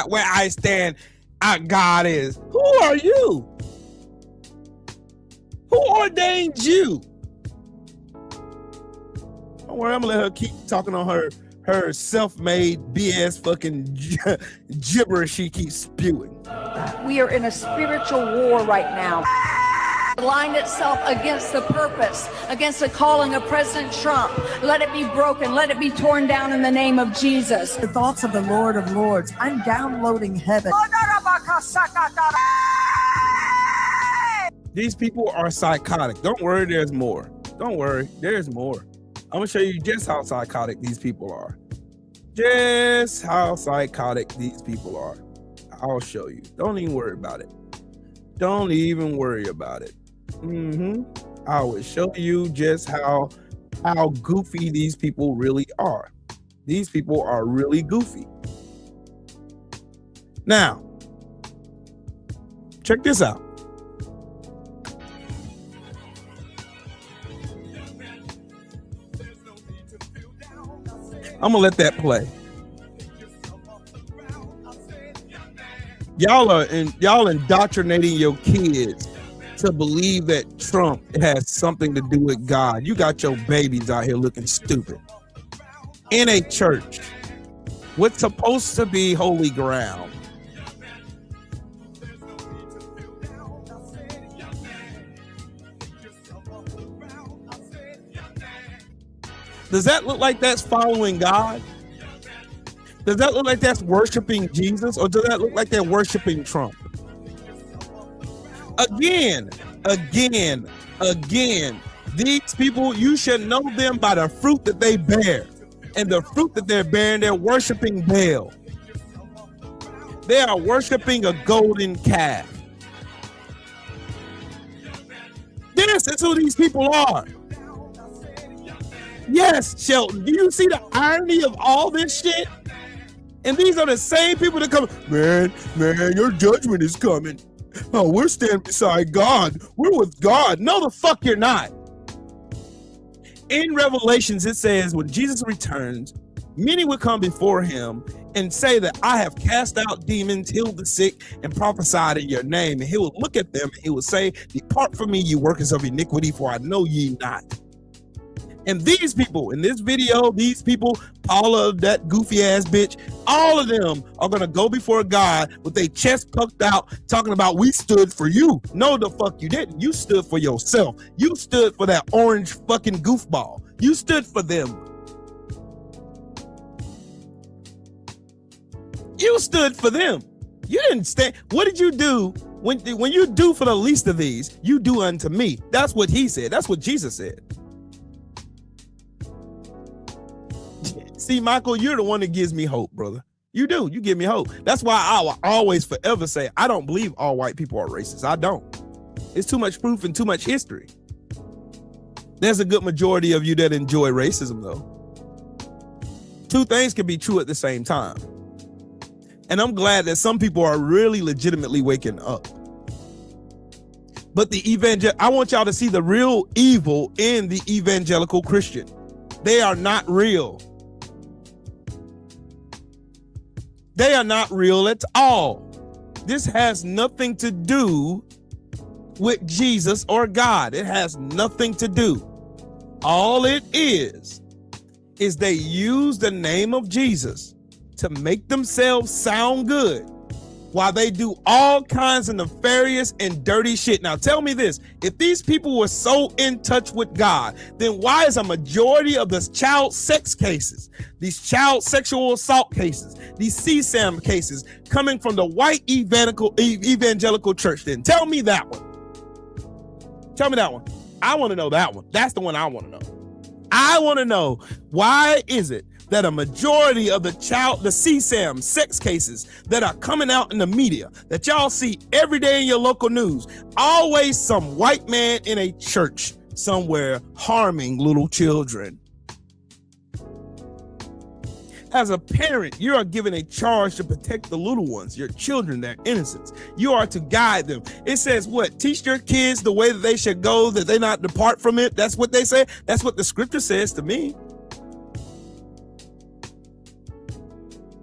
Where I stand, God is. Who are you? Who ordained you? Don't worry, I'm gonna let her keep talking on her self-made BS fucking gibberish she keeps spewing. We are in a spiritual war right now. Aligned itself against the purpose, against the calling of President Trump. Let it be broken. Let it be torn down in the name of Jesus. The thoughts of the Lord of Lords. I'm downloading heaven. These people are psychotic. Don't worry, there's more. Don't worry, there's more. I'm gonna show you just how psychotic these people are. Just how psychotic these people are. I'll show you. Don't even worry about it. Don't even worry about it. I will show you just how goofy these people really are. These people are really goofy. Now, check this out. I'm gonna let that play. Y'all indoctrinating your kids to believe that Trump has something to do with God. You got your babies out here looking stupid in a church, what's supposed to be holy ground. Does that look like that's following God? Does that look like that's worshiping Jesus? Or does that look like they're worshiping Trump? Again, these people, you should know them by the fruit that they bear. And the fruit that they're bearing, they're worshiping Baal. They are worshiping a golden calf. This is who these people are. Yes, Shelton, do you see the irony of all this shit? And these are the same people that come, man, your judgment is coming. Oh, we're standing beside God. We're with God. No, the fuck you're not. In Revelations, it says when Jesus returns, many will come before him and say that I have cast out demons, healed the sick, and prophesied in your name. And he will look at them and he will say, depart from me, you workers of iniquity, for I know ye not. And these people in this video, these people, Paula, that goofy ass bitch, all of them are gonna go before God with their chest puffed out, talking about we stood for you. No, the fuck you didn't. You stood for yourself. You stood for that orange fucking goofball. You stood for them. You stood for them. You didn't stand. What did you do when you do for the least of these? You do unto me. That's what he said. That's what Jesus said. See, Michael, you're the one that gives me hope, brother. You do. You give me hope. That's why I will always forever say I don't believe all white people are racist. I don't. It's too much proof and too much history. There's a good majority of you that enjoy racism, though. Two things can be true at the same time. And I'm glad that some people are really legitimately waking up. But I want y'all to see the real evil in the evangelical Christian. They are not real. They are not real at all. This has nothing to do with Jesus or God. It has nothing to do. All it is they use the name of Jesus to make themselves sound good while they do all kinds of nefarious and dirty shit. Now tell me this, if these people were so in touch with God, then why is a majority of the child sex cases, these child sexual assault cases, these CSAM cases coming from the white evangelical church then? Tell me that one. Tell me that one. I want to know that one. That's the one I want to know. I want to know, why is it that a majority of the CSAM sex cases that are coming out in the media that y'all see every day in your local news, always some white man in a church somewhere harming little children? As a parent, you are given a charge to protect the little ones, your children, their innocence. You are to guide them. It says what? Teach your kids the way that they should go, that they not depart from it. That's what they say. That's what the scripture says to me.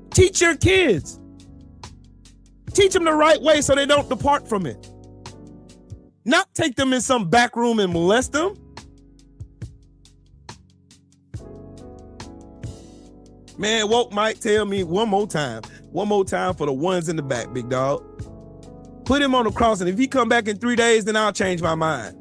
Teach your kids. Teach them the right way so they don't depart from it. Not take them in some back room and molest them. Man, woke might tell me one more time for the ones in the back, big dog. Put him on the cross, and if he come back in 3 days, then I'll change my mind.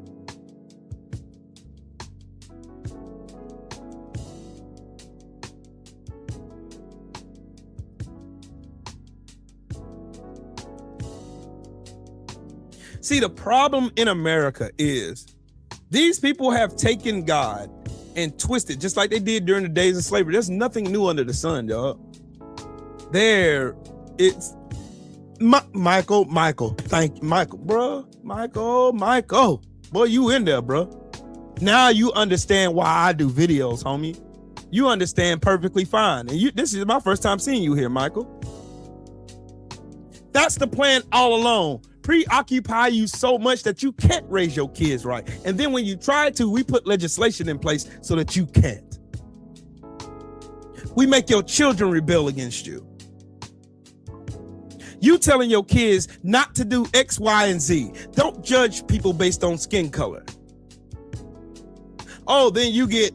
See, the problem in America is these people have taken God and twisted, just like they did during the days of slavery. There's nothing new under the sun, y'all. Michael, thank you, Michael, bro. Michael, boy, you in there, bro. Now you understand why I do videos, homie. You understand perfectly fine. And this is my first time seeing you here, Michael. That's the plan all along. Preoccupy you so much that you can't raise your kids right. And then when you try to, we put legislation in place so that you can't. We make your children rebel against you. You telling your kids not to do X, Y, and Z. Don't judge people based on skin color. Oh, then you get,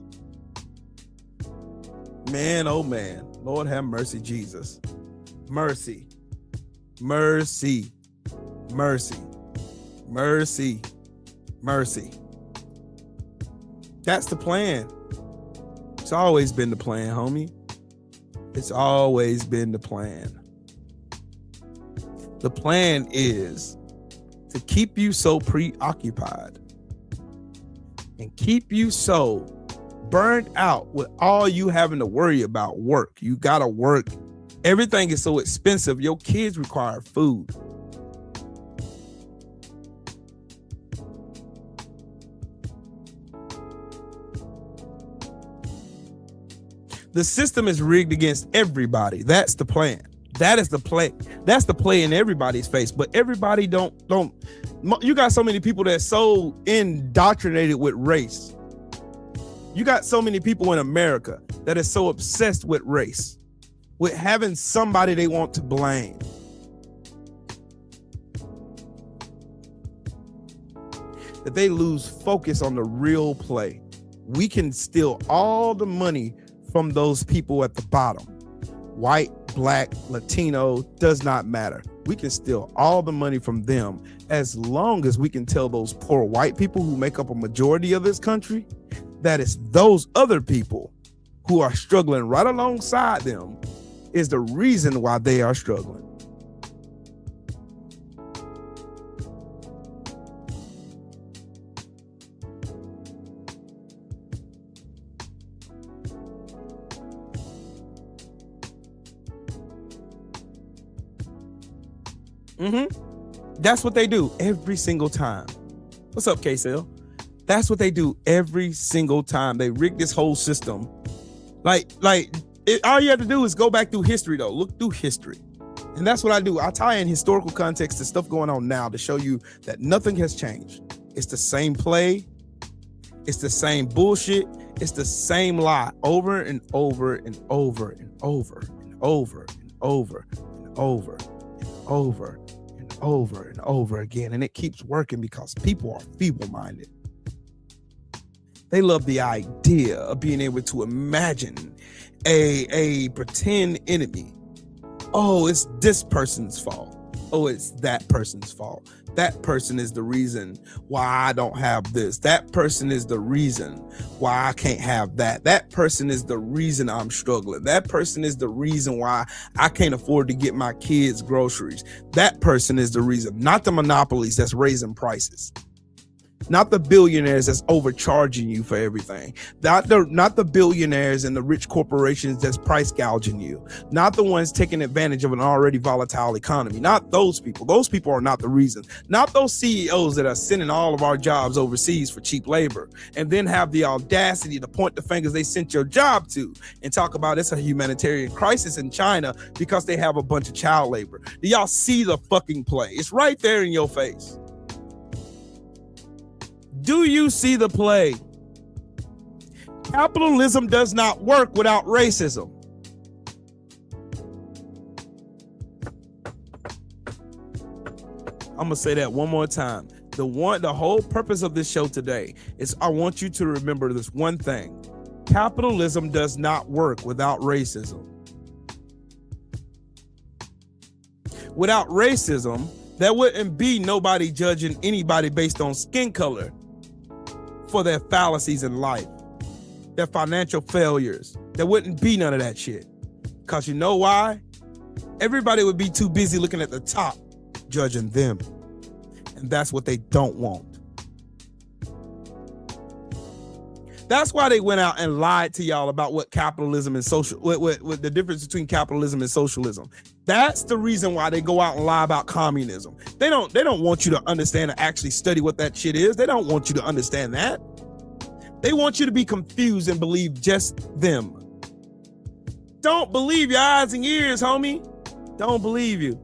man, oh man, Lord have mercy, Jesus. Mercy, mercy. Mercy, mercy, mercy. That's the plan. It's always been the plan, homie. It's always been the plan. The plan is to keep you so preoccupied and keep you so burned out with all you having to worry about work. You gotta work. Everything is so expensive. Your kids require food. The system is rigged against everybody. That's the plan. That is the play. That's the play in everybody's face. But everybody don't. You got so many people that's so indoctrinated with race. You got so many people in America that is so obsessed with race, with having somebody they want to blame. That they lose focus on the real play. we can steal all the money from those people at the bottom. White, black, Latino, does not matter. We can steal all the money from them as long as we can tell those poor white people who make up a majority of this country that it's those other people who are struggling right alongside them is the reason why they are struggling. That's what they do every single time. What's up, K-Cell? That's what they do every single time. They rig this whole system. All you have to do is go back through history, though. Look through history. And that's what I do. I tie in historical context to stuff going on now to show you that nothing has changed. It's the same play. It's the same bullshit. It's the same lie over and over and over and over and over and over and over and over and over and over again. And it keeps working because people are feeble-minded. They love the idea of being able to imagine a pretend enemy. Oh, it's this person's fault. Oh, it's that person's fault. That person is the reason why I don't have this. That person is the reason why I can't have that. That person is the reason I'm struggling. That person is the reason why I can't afford to get my kids groceries. That person is the reason, not the monopolies that's raising prices. Not the billionaires that's overcharging you for everything. Not the billionaires and the rich corporations that's price gouging you. Not the ones taking advantage of an already volatile economy. Not those people. Those people are not the reason. Not those CEOs that are sending all of our jobs overseas for cheap labor and then have the audacity to point the fingers they sent your job to and talk about it's a humanitarian crisis in China because they have a bunch of child labor. Do y'all see the fucking play? It's right there in your face. Do you see the play? Capitalism does not work without racism. I'm gonna say that one more time. The whole purpose of this show today is I want you to remember this one thing. Capitalism does not work without racism. Without racism, there wouldn't be nobody judging anybody based on skin color for their fallacies in life, their financial failures. There wouldn't be none of that shit. Because you know why? Everybody would be too busy looking at the top, judging them. And that's what they don't want. That's why they went out and lied to y'all about what capitalism and social, what the difference between capitalism and socialism. That's the reason why they go out and lie about communism. They don't want you to understand and actually study what that shit is. They don't want you to understand that. They want you to be confused and believe just them. Don't believe your eyes and ears, homie. Don't believe you.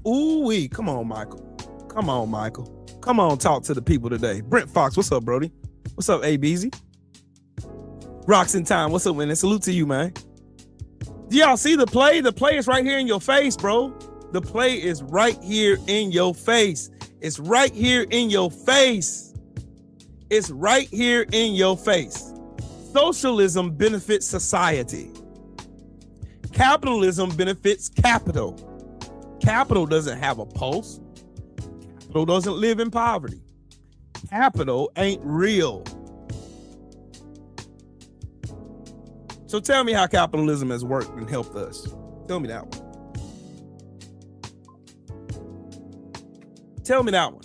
Ooh-wee. Come on, Michael. Come on, Michael. Come on, talk to the people today. Brent Fox, what's up, Brody? What's up, A-Beezy? Rocks in Time, what's up, man? Salute to you, man. Do y'all see the play? The play is right here in your face, bro. The play is right here in your face. It's right here in your face. It's right here in your face. Socialism benefits society. Capitalism benefits capital. Capital doesn't have a pulse. Capital doesn't live in poverty. Capital ain't real. So tell me how capitalism has worked and helped us. Tell me that one. Tell me that one.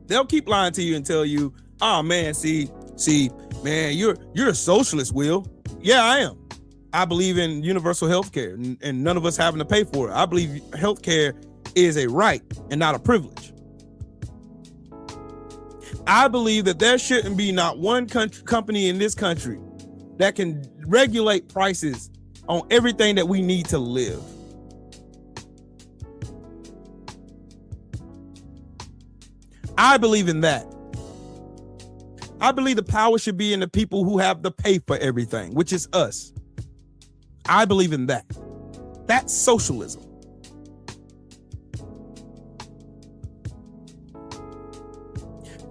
They'll keep lying to you and tell you, oh man, see, man, you're a socialist, Will. Yeah, I am. I believe in universal health care and none of us having to pay for it. I believe health care is a right and not a privilege. I believe that there shouldn't be not one company in this country that can regulate prices on everything that we need to live. I believe in that. I believe the power should be in the people who have to pay for everything, which is us. I believe in that. That's socialism.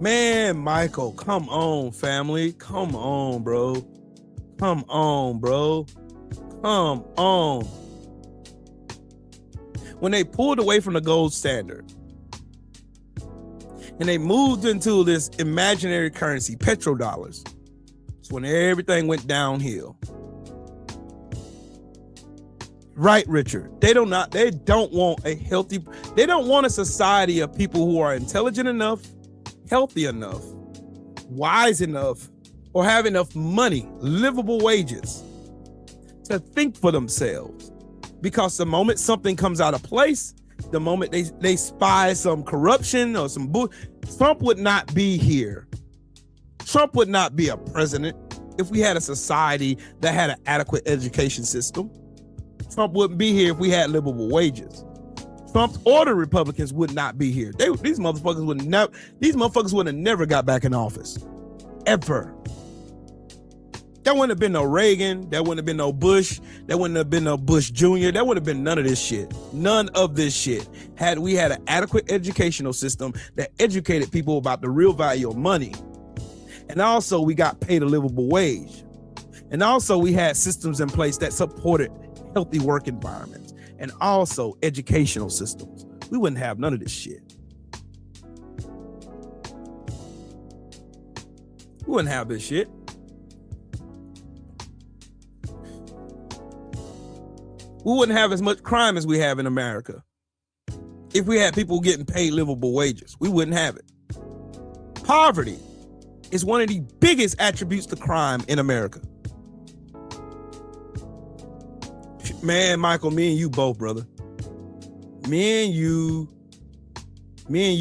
Man, Michael, come on, family. Come on, bro. Come on, bro. Come on. When they pulled away from the gold standard and they moved into this imaginary currency, petrodollars, it's when everything went downhill. Right, Richard? They don't want a society of people who are intelligent enough, healthy enough, wise enough, or have enough money, livable wages to think for themselves. Because the moment something comes out of place, the moment they spy some corruption or some Trump would not be here. Trump would not be a president if we had a society that had an adequate education system. Trump wouldn't be here if we had livable wages. Trump or the Republicans would not be here. These motherfuckers would have never got back in office. Ever. There wouldn't have been no Reagan. There wouldn't have been no Bush. There wouldn't have been no Bush Jr. There would have been none of this shit. None of this shit. Had we had an adequate educational system that educated people about the real value of money. And also we got paid a livable wage. And also we had systems in place that supported healthy work environments and also educational systems. We wouldn't have none of this shit. We wouldn't have this shit. We wouldn't have as much crime as we have in America. If we had people getting paid livable wages, we wouldn't have it. Poverty is one of the biggest attributes to crime in America. Man, Michael, me and you both, brother. Me and you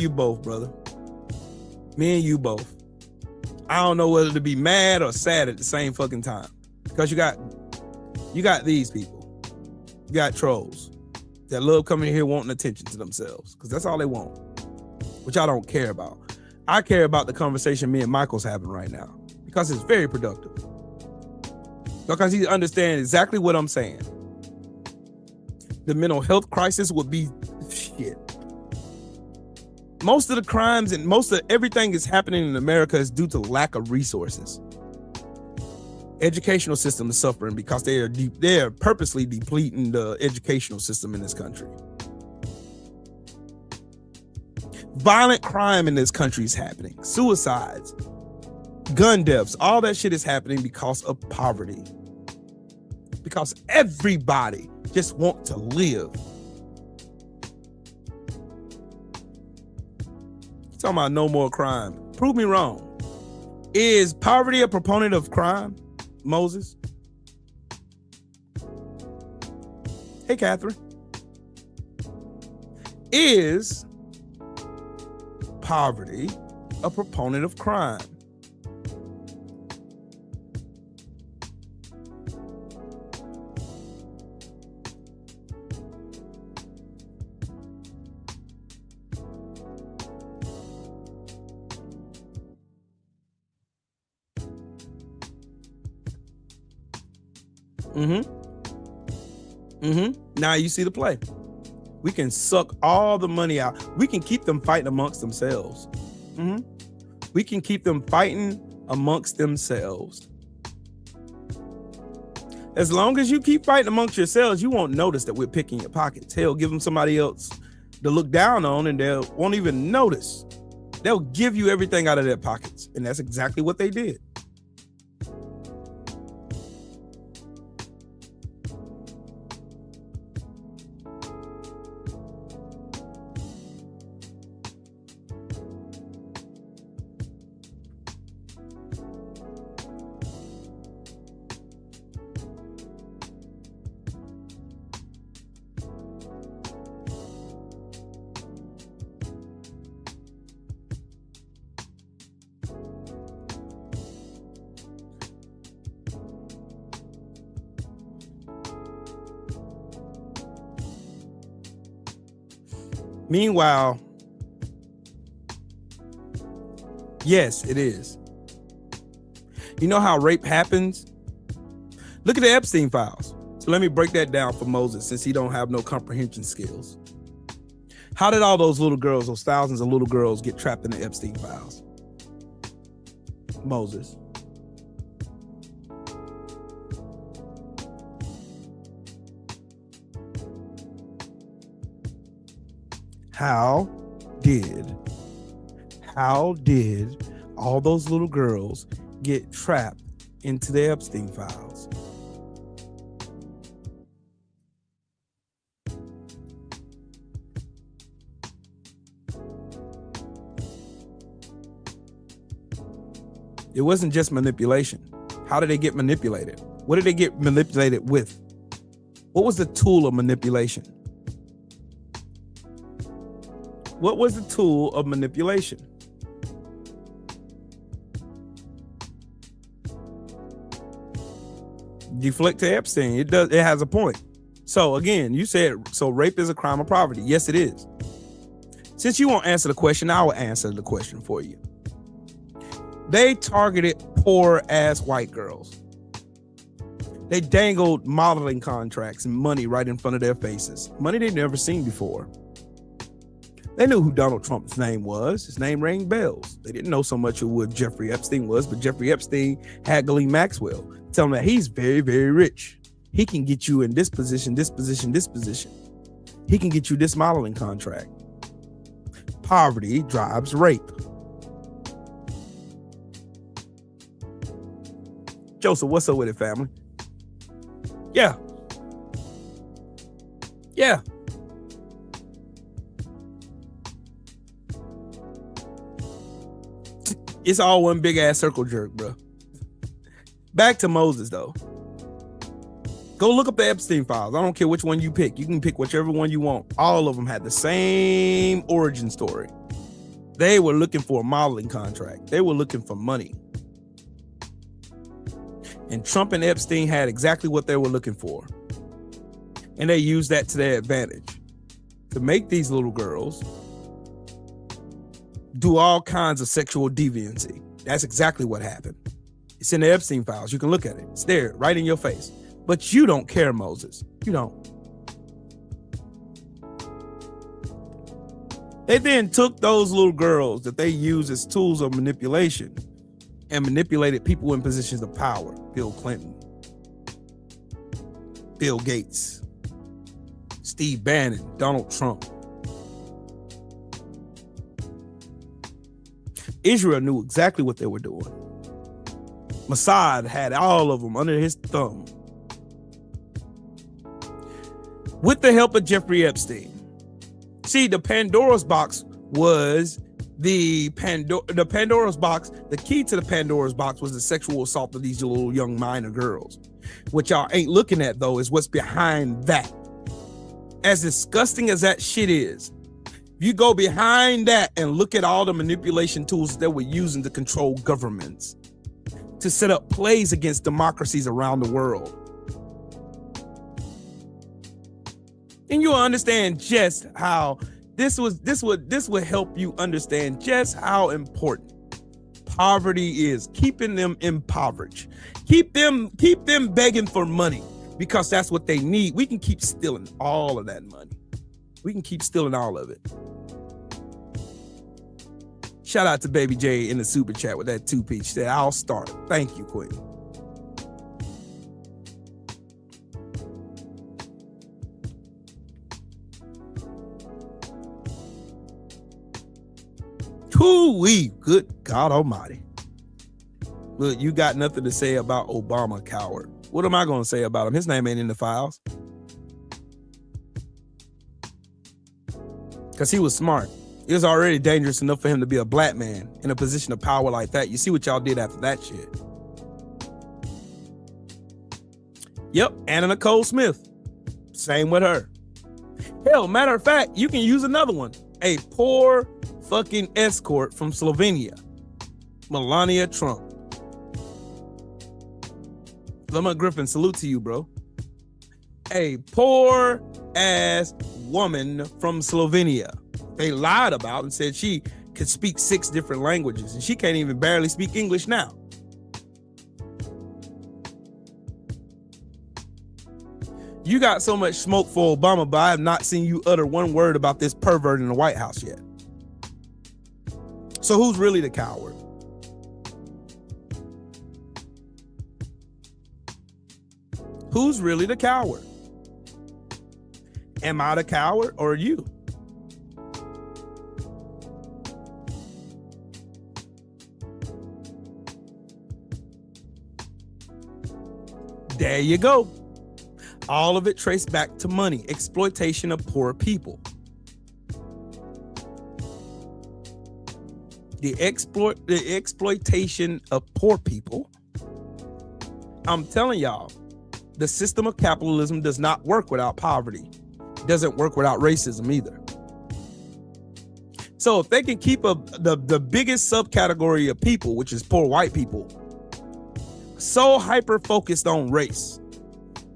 both, brother. Me and you both. I don't know whether to be mad or sad at the same fucking time. Because you got these people. You got trolls that love coming here wanting attention to themselves. Because that's all they want. Which I don't care about. I care about the conversation me and Michael's having right now. Because it's very productive. Because he understands exactly what I'm saying. The mental health crisis would be shit. Most of the crimes and most of everything that's happening in America is due to lack of resources. Educational system is suffering because they are purposely depleting the educational system in this country. Violent crime in this country is happening. Suicides, gun deaths, all that shit is happening because of poverty. Because everybody just want to live. Talking about no more crime. Prove me wrong. Is poverty a proponent of crime, Moses? Hey, Catherine. Is poverty a proponent of crime? Now you see the play. We can suck all the money out. We can keep them fighting amongst themselves. We can keep them fighting amongst themselves. As long as you keep fighting amongst yourselves, you won't notice that we're picking your pockets. Hell, give them somebody else to look down on and they won't even notice. They'll give you everything out of their pockets. And that's exactly what they did. Meanwhile, yes, it is. You know how rape happens? Look at the Epstein files. So let me break that down for Moses since he don't have no comprehension skills. How did all those little girls, those thousands of little girls get trapped in the Epstein files? Moses. How did all those little girls get trapped into the Epstein files? It wasn't just manipulation. How did they get manipulated? What did they get manipulated with? What was the tool of manipulation? What was the tool of manipulation? Deflect to Epstein. It has a point. So again, you said, so rape is a crime of poverty. Yes, it is. Since you won't answer the question, I will answer the question for you. They targeted poor ass white girls. They dangled modeling contracts and money right in front of their faces. Money they'd never seen before. They knew who Donald Trump's name was. His name rang bells. They didn't know so much of what Jeffrey Epstein was, but Jeffrey Epstein had Ghislaine Maxwell tell him that he's very, very rich. He can get you in this position, this position, this position. He can get you this modeling contract. Poverty drives rape. Joseph, what's up with it, family? Yeah. Yeah. It's all one big ass circle jerk, bro. Back to Moses, though. Go look up the Epstein files. I don't care which one you pick. You can pick whichever one you want. All of them had the same origin story. They were looking for a modeling contract. They were looking for money. And Trump and Epstein had exactly what they were looking for. And they used that to their advantage to make these little girls do all kinds of sexual deviancy. That's exactly what happened. It's in the Epstein files. You can look at it. It's there, right in your face. But you don't care, Moses. You don't. They then took those little girls that they used as tools of manipulation and manipulated people in positions of power. Bill Clinton, Bill Gates, Steve Bannon, Donald Trump. Israel knew exactly what they were doing. Mossad had all of them under his thumb. With the help of Jeffrey Epstein. See, the Pandora's box was the Pandora's box. The key to the Pandora's box was the sexual assault of these little young minor girls. What y'all ain't looking at, though, is what's behind that. As disgusting as that shit is, if you go behind that and look at all the manipulation tools that we're using to control governments, to set up plays against democracies around the world, and you'll understand just how this would help you understand just how important poverty is. Keeping them impoverished, keep them begging for money, because that's what they need. We can keep stealing all of that money. We can keep stealing all of it. Shout out to Baby J in the super chat with that 2-piece. Said, I'll start. Thank you, Queen. Hoo-wee, good God Almighty. Look, you got nothing to say about Obama, coward. What am I going to say about him? His name ain't in the files. Because he was smart. It was already dangerous enough for him to be a black man in a position of power like that. You see what y'all did after that shit. Yep, Anna Nicole Smith. Same with her. Hell, matter of fact, you can use another one. A poor fucking escort from Slovenia. Melania Trump. Lamont Griffin, salute to you, bro. A poor ass woman from Slovenia. They lied about and said she could speak 6 different languages, and she can't even barely speak English now. You got so much smoke for Obama, but I have not seen you utter one word about this pervert in the White House yet. So who's really the coward? Who's really the coward? Am I the coward or you? There you go. All of it traced back to money, exploitation of poor people. The exploitation of poor people. I'm telling y'all, the system of capitalism does not work without poverty. It doesn't work without racism either. So if they can keep the biggest subcategory of people, which is poor white people, so hyper-focused on race,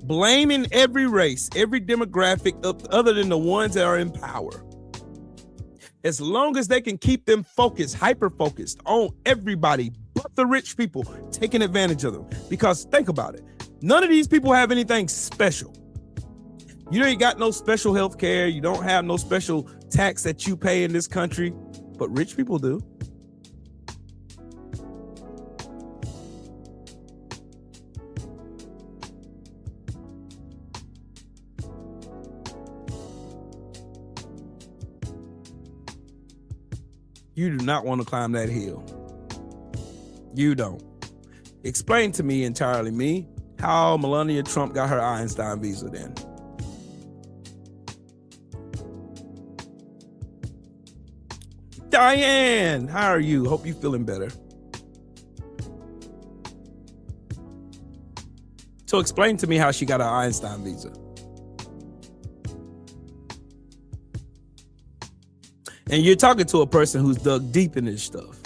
blaming every race, every demographic other than the ones that are in power, as long as they can keep them focused, hyper-focused on everybody but the rich people, taking advantage of them. Because think about it, none of these people have anything special. You ain't got no special health care. You don't have no special tax that you pay in this country, but rich people do. You do not want to climb that hill. You don't. Explain to me, entirely me, how Melania Trump got her Einstein visa then. Diane, how are you? Hope you feeling better. So explain to me how she got her Einstein visa. And you're talking to a person who's dug deep in this stuff.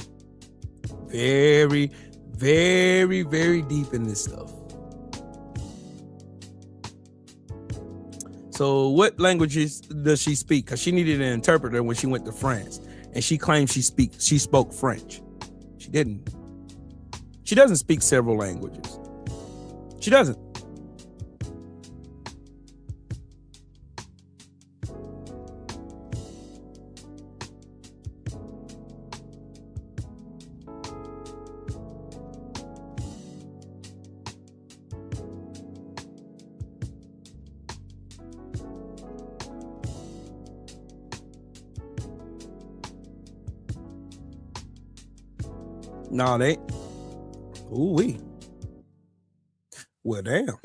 Very, very, very deep in this stuff. So what languages does she speak? Because she needed an interpreter when she went to France. And she claimed she spoke French. She didn't. She doesn't speak several languages. She doesn't. No, they. Ooh-wee. Well, damn.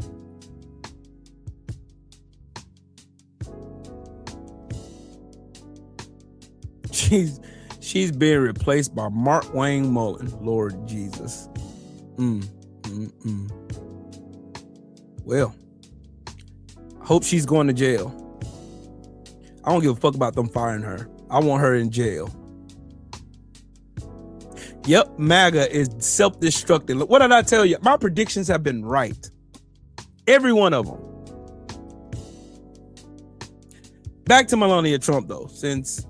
She's being replaced by Mark Wayne Mullen. Lord Jesus. Well, I hope she's going to jail. I don't give a fuck about them firing her. I want her in jail. Yep, MAGA is self-destructing. Look, what did I tell you? My predictions have been right. Every one of them. Back to Melania Trump, though, since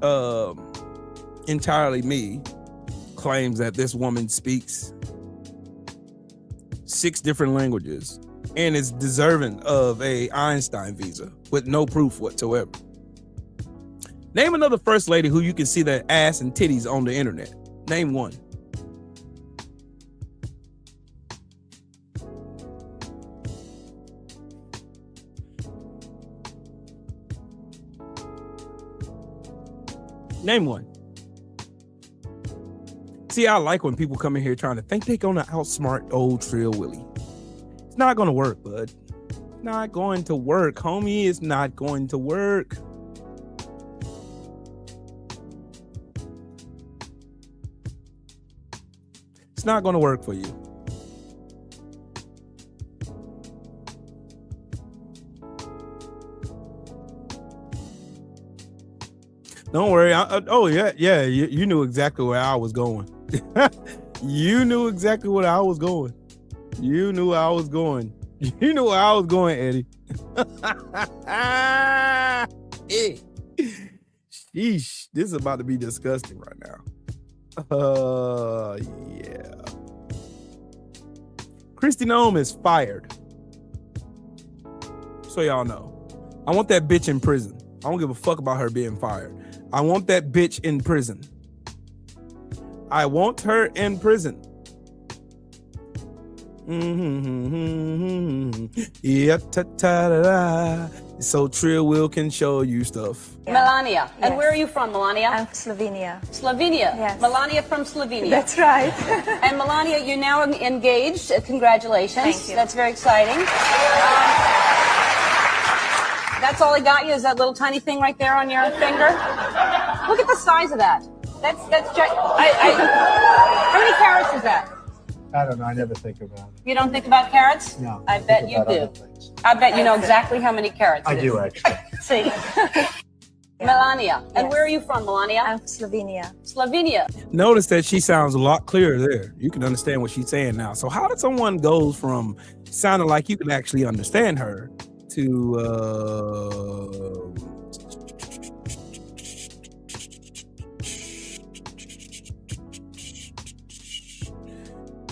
entirely me claims that this woman speaks 6 different languages and is deserving of a Einstein visa with no proof whatsoever. Name another first lady who you can see their ass and titties on the internet. Name one. Name one. See, I like when people come in here trying to think they're gonna outsmart old Trill Willie. It's not gonna work, bud. Not going to work, homie. It's not going to work. It's not gonna work for you. Don't worry. Oh, yeah. You knew exactly where I was going. You knew exactly where I was going. You knew I was going. You knew where I was going, Eddie. Sheesh. This is about to be disgusting right now. Yeah. Kristi Noem is fired. So y'all know. I want that bitch in prison. I don't give a fuck about her being fired. I want that bitch in prison. I want her in prison. Yeah, ta-ta-da-da. So Trill Will can show you stuff. Melania. And Yes. where are you from, Melania? I'm Slovenia. Slovenia. Yes. Melania from Slovenia. That's right. And Melania, you're now engaged. Congratulations. Thank you. That's very exciting. That's all I got you is that little tiny thing right there on your finger. Look at the size of that. That's how many carats is that? I don't know. I never think about it. You don't think about carats? No. I bet you do. I bet you know exactly how many carats. I it do, is. actually. See. Melania. And Yes. where are you from, Melania? I'm Slovenia. Slovenia. Notice that she sounds a lot clearer there. You can understand what she's saying now. So how did someone go from sounding like you can actually understand her to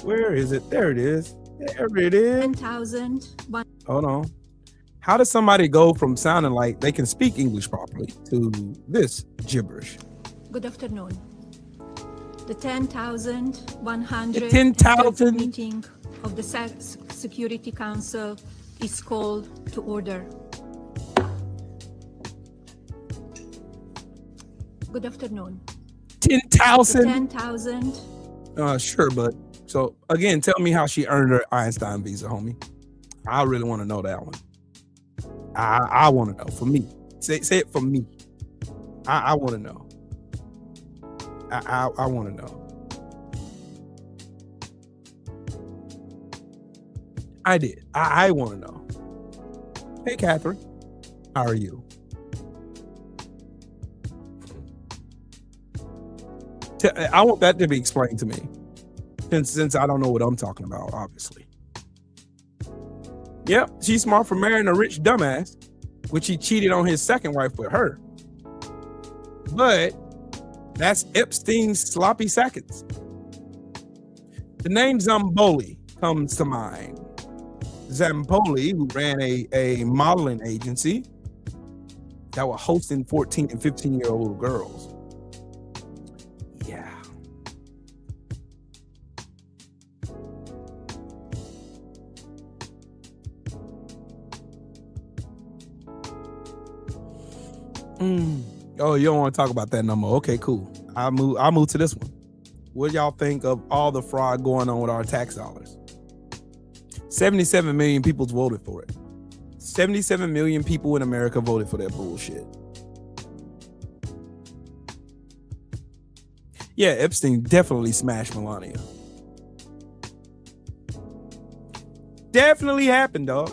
where is it? There it is. There it is. 10,000. Hold on. How does somebody go from sounding like they can speak English properly to this gibberish? Good afternoon. The 10,100 The 10,000 meeting of the Security Council is called to order. Good afternoon. 10,000? 10,000. Sure, but so again, tell me how she earned her Einstein visa, homie. I really want to know that one. I want to know for me. Say it for me. I want to know. I want to know. I did. I want to know. Hey, Catherine, how are you? I want that to be explained to me, since I don't know what I'm talking about, obviously. Yep, she's smart for marrying a rich dumbass, which he cheated on his second wife with her. But that's Epstein's sloppy seconds. The name Zamboli comes to mind. Zamboli, who ran a modeling agency that were hosting 14 and 15-year-old girls. Yeah. Oh, you don't want to talk about that no more. Okay, cool. I'll move to this one. What y'all think of all the fraud going on with our tax dollars? 77 million people voted for it. 77 million people in America voted for that bullshit. Yeah, Epstein definitely smashed Melania. Definitely happened, dog.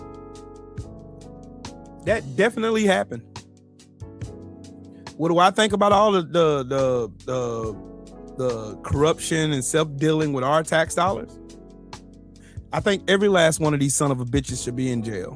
That definitely happened. What do I think about all the corruption and self-dealing with our tax dollars? I think every last one of these son of a bitches should be in jail.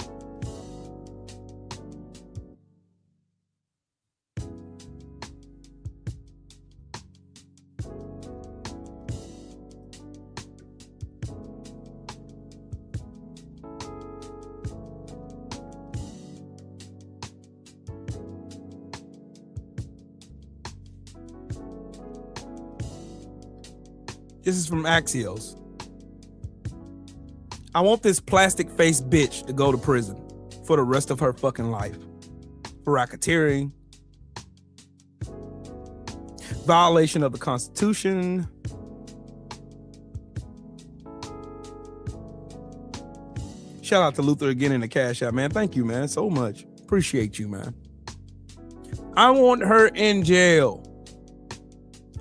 This is from Axios. I want this plastic-faced bitch to go to prison for the rest of her fucking life. For racketeering, violation of the Constitution, shout out to Luther again in the Cash App, man. Thank you, man, so much. Appreciate you, man. I want her in jail.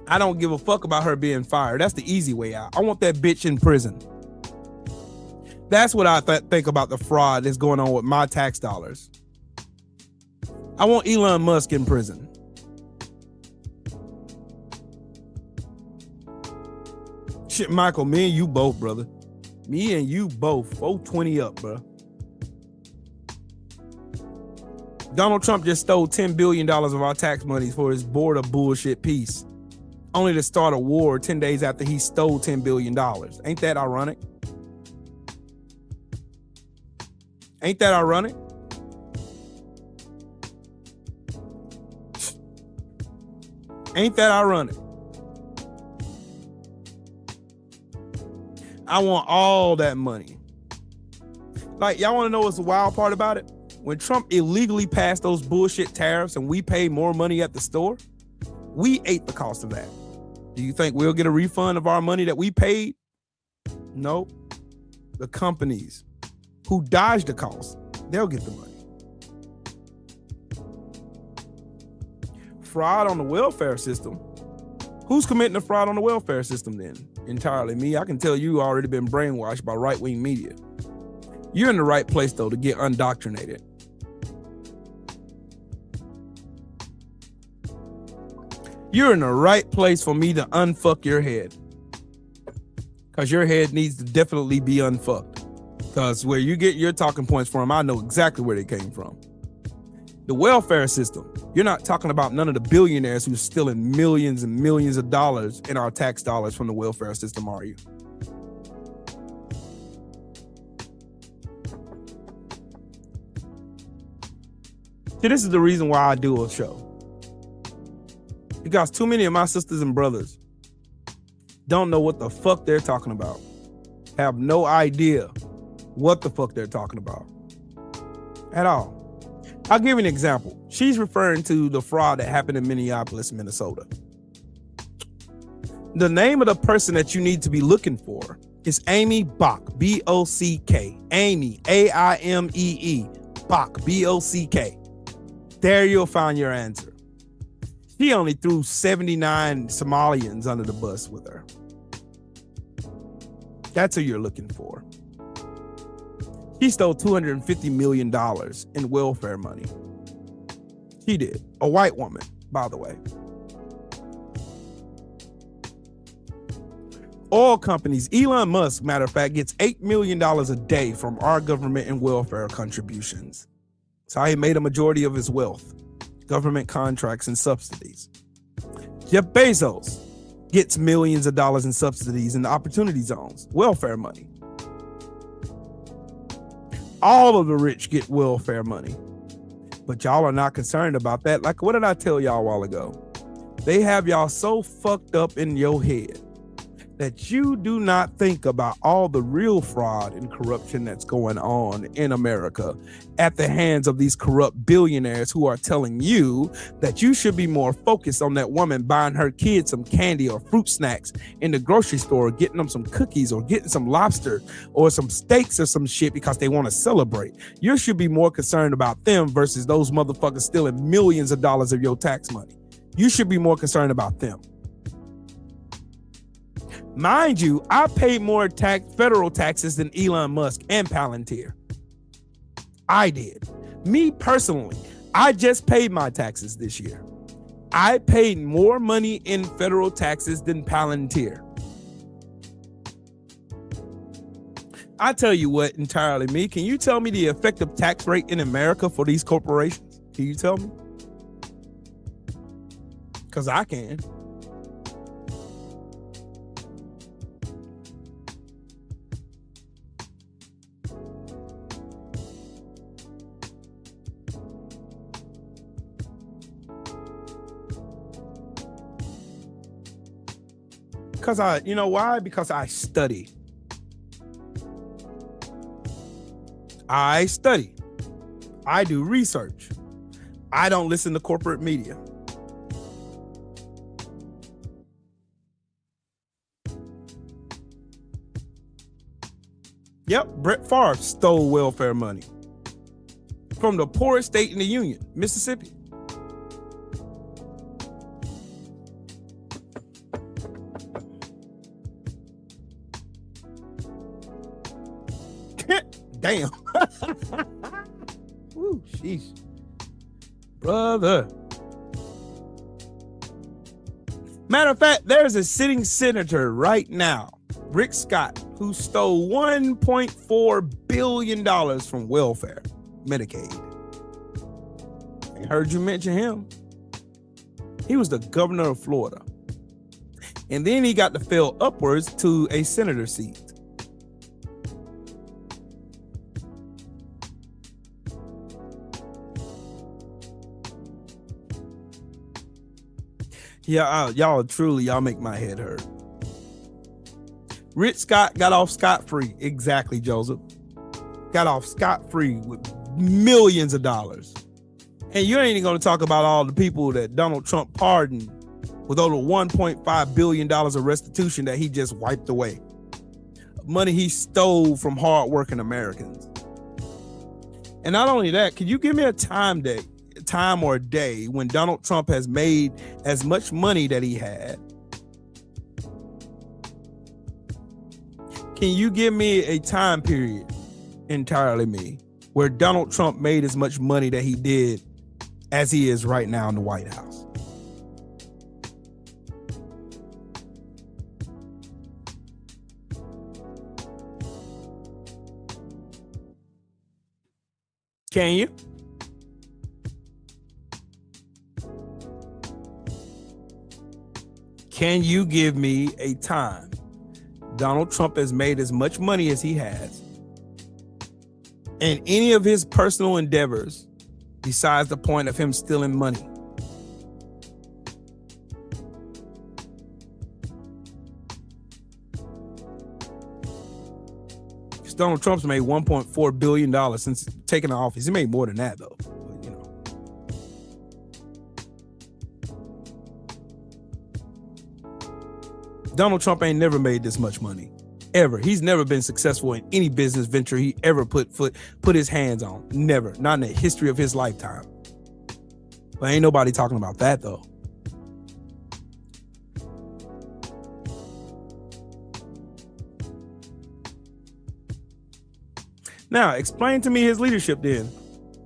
I don't give a fuck about her being fired. That's the easy way out. I want that bitch in prison. That's what I think about the fraud that's going on with my tax dollars. I want Elon Musk in prison. Shit, Michael, me and you both, brother. Me and you both. 420 up, bro. Donald Trump just stole $10 billion of our tax money for his border bullshit piece, only to start a war 10 days after he stole $10 billion. Ain't that ironic? Ain't that ironic? Ain't that ironic? I want all that money. Like, y'all want to know what's the wild part about it? When Trump illegally passed those bullshit tariffs and we paid more money at the store, we ate the cost of that. Do you think we'll get a refund of our money that we paid? No. The companies who dodged the cost, they'll get the money. Fraud on the welfare system. Who's committing the fraud on the welfare system then? Entirely me. I can tell you already been brainwashed by right-wing media. You're in the right place, though, to get undoctrinated. You're in the right place for me to unfuck your head. Because your head needs to definitely be unfucked. Because where you get your talking points from, I know exactly where they came from. The welfare system. You're not talking about none of the billionaires who's stealing millions and millions of dollars in our tax dollars from the welfare system, are you? See, this is the reason why I do a show. Because too many of my sisters and brothers don't know what the fuck they're talking about. Have no idea what the fuck they're talking about. At all. I'll give you an example. She's referring to the fraud that happened in Minneapolis, Minnesota. The name of the person that you need to be looking for is Amy Bock, B-O-C-K. Amy, A-I-M-E-E, Bock, B-O-C-K. There you'll find your answer. She only threw 79 Somalians under the bus with her. That's who you're looking for. She stole $250 million in welfare money. She did. A white woman, by the way. Oil companies, Elon Musk, matter of fact, gets $8 million a day from our government and welfare contributions. That's how he made a majority of his wealth. Government contracts and subsidies. Jeff Bezos gets millions of dollars in subsidies in the opportunity zones, welfare money. All of the rich get welfare money, but y'all are not concerned about that. Like, what did I tell y'all a while ago? They have y'all so fucked up in your head that you do not think about all the real fraud and corruption that's going on in America at the hands of these corrupt billionaires who are telling you that you should be more focused on that woman buying her kids some candy or fruit snacks in the grocery store, getting them some cookies or getting some lobster or some steaks or some shit because they want to celebrate. You should be more concerned about them versus those motherfuckers stealing millions of dollars of your tax money. You should be more concerned about them. Mind you, I paid more federal taxes than Elon Musk and Palantir. I did. Me personally, I just paid my taxes this year. I paid more money in federal taxes than Palantir. I tell you what, entirely me, can you tell me the effective tax rate in America for these corporations? Can you tell me? Because I can. Because you know why? Because I study. I study. I do research. I don't listen to corporate media. Yep, Brett Favre stole welfare money from the poorest state in the union, Mississippi. Damn. Ooh, sheesh. Brother. Matter of fact, there's a sitting senator right now, Rick Scott, who stole $1.4 billion from welfare, Medicaid. I heard you mention him. He was the governor of Florida. And then he got to fill upwards to a senator seat. Yeah, y'all make my head hurt. Rick Scott got off scot-free. Exactly, Joseph. got off scot-free with millions of dollars. And you ain't even going to talk about all the people that Donald Trump pardoned with over $1.5 billion of restitution that he just wiped away. Money he stole from hardworking Americans. And not only that, can you give me a time or a day when Donald Trump has made as much money that he had? Can you give me a time period, entirely me, where Donald Trump made as much money that he did as he is right now in the White House? Can you? Can you give me a time Donald Trump has made as much money as he has in any of his personal endeavors besides the point of him stealing money? Because Donald Trump's made $1.4 billion since taking office. He made more than that, though. But, you know. Donald Trump ain't never made this much money. Ever. He's never been successful in any business venture he ever put his hands on. Never. Not in the history of his lifetime. But ain't nobody talking about that, though. Now, explain to me his leadership then.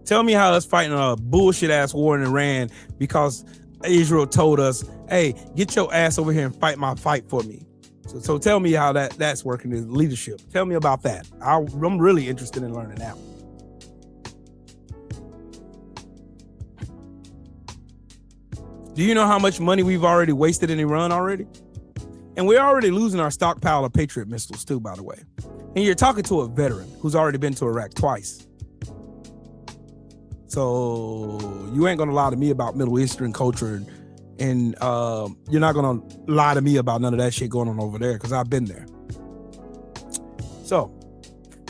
Tell me how us fighting a bullshit ass war in Iran because Israel told us, hey, get your ass over here and fight my fight for me. So tell me how that's working in leadership. Tell me about that. I'm really interested in learning that. Do you know how much money we've already wasted in Iran already? And we're already losing our stockpile of Patriot missiles too, by the way. And you're talking to a veteran who's already been to Iraq twice. So you ain't gonna lie to me about Middle Eastern culture and you're not gonna lie to me about none of that shit going on over there because I've been there. So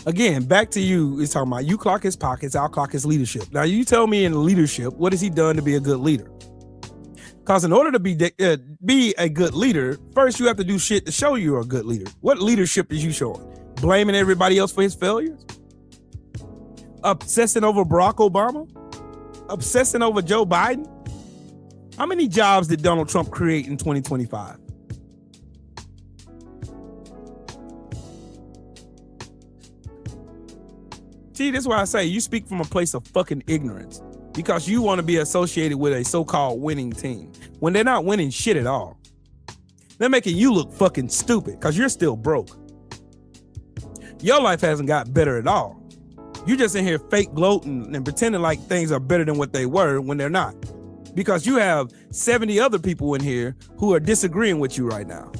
again, back to you. It's talking about you clock his pockets, I'll clock his leadership. Now you tell me in leadership, what has he done to be a good leader? Because in order to be a good leader, first you have to do shit to show you're a good leader. What leadership is you showing? Blaming everybody else for his failures? Obsessing over Barack Obama? Obsessing over Joe Biden? How many jobs did Donald Trump create in 2025? See, this is why I say you speak from a place of fucking ignorance because you want to be associated with a so-called winning team when they're not winning shit at all. They're making you look fucking stupid because you're still broke. Your life hasn't got better at all. You just in here fake gloating and pretending like things are better than what they were when they're not. Because you have 70 other people in here who are disagreeing with you right now.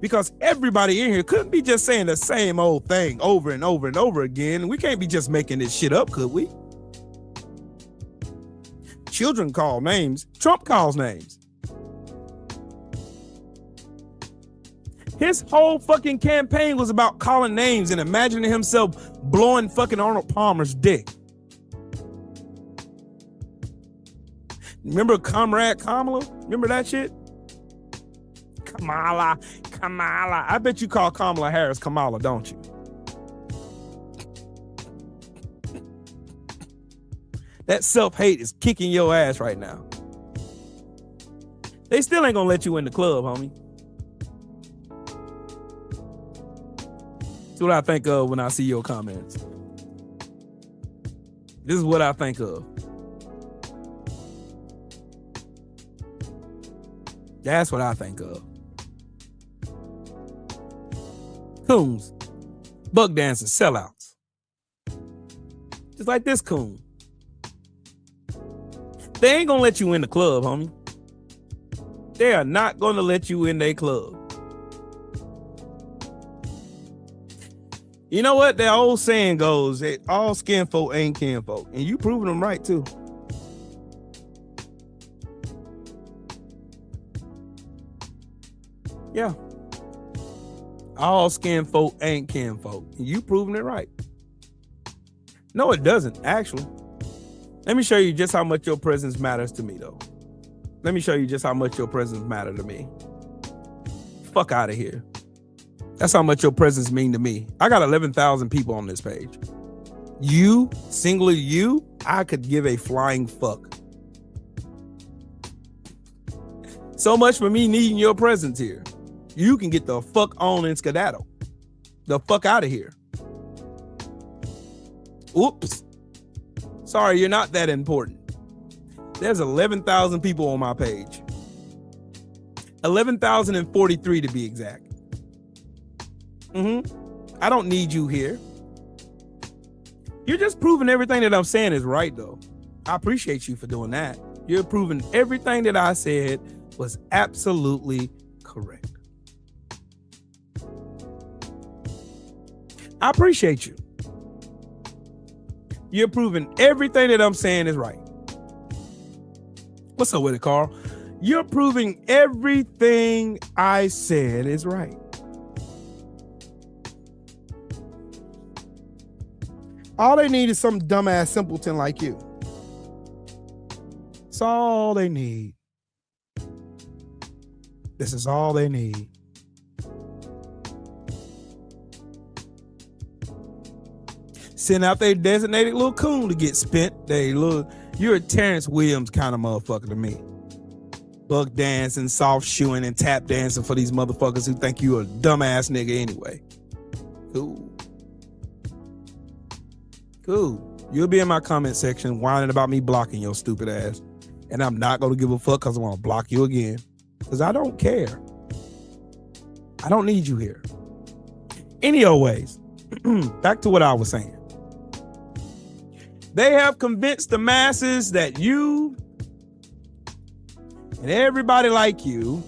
Because everybody in here couldn't be just saying the same old thing over and over and over again. We can't be just making this shit up, could we? Children call names. Trump calls names. His whole fucking campaign was about calling names and imagining himself blowing fucking Arnold Palmer's dick. Remember Comrade Kamala? Remember that shit? Kamala. I bet you call Kamala Harris Kamala, don't you? That self-hate is kicking your ass right now. They still ain't gonna let you in the club, homie. That's what I think of when I see your comments. This is what I think of. That's what I think of. Coons, buck dancers, sellouts. Just like this coon. They ain't gonna let you in the club, homie. They are not gonna let you in their club. You know what? That old saying goes, that all skin folk ain't kin folk. And you proving them right too. Yeah. All skin folk ain't kin folk. And you proving it right. No, it doesn't, actually. Let me show you just how much your presence matters to me, though. Let me show you just how much your presence matters to me. Fuck out of here. That's how much your presence mean to me. I got 11,000 people on this page. You, singular you, I could give a flying fuck. So much for me needing your presence here. You can get the fuck on and skedaddle. The fuck out of here. Oops. Sorry, you're not that important. There's 11,000 people on my page. 11,043 to be exact. I don't need you here. You're just proving everything that I'm saying is right, though. I appreciate you for doing that. You're proving everything that I said was absolutely correct. I appreciate you. You're proving everything that I'm saying is right. What's up with it, Carl? You're proving everything I said is right. All they need is some dumbass simpleton like you. That's all they need. This is all they need. Send out their designated little coon to get spent. You're a Terrence Williams kind of motherfucker to me. Buck dancing, soft shoeing, and tap dancing for these motherfuckers who think you a dumbass nigga anyway. Cool. You'll be in my comment section whining about me blocking your stupid ass. And I'm not going to give a fuck because I want to block you again. Because I don't care. I don't need you here. Anyways, back to what I was saying. They have convinced the masses that you and everybody like you,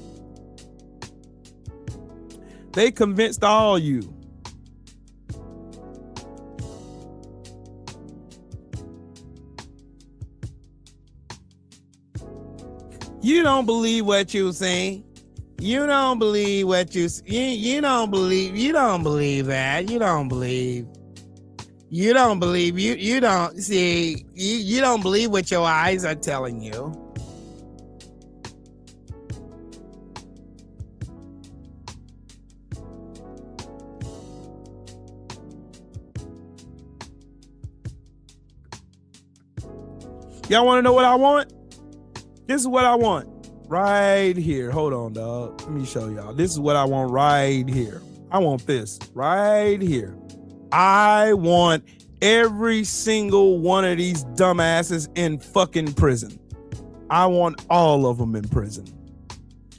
they convinced all you. You don't believe what you say. You don't believe what you don't believe that. You don't believe you don't believe what your eyes are telling you. Y'all want to know what I want? This is what I want right here. Hold on, dog. Let me show y'all. This is what I want right here. I want this right here. I want every single one of these dumbasses in fucking prison. I want all of them in prison.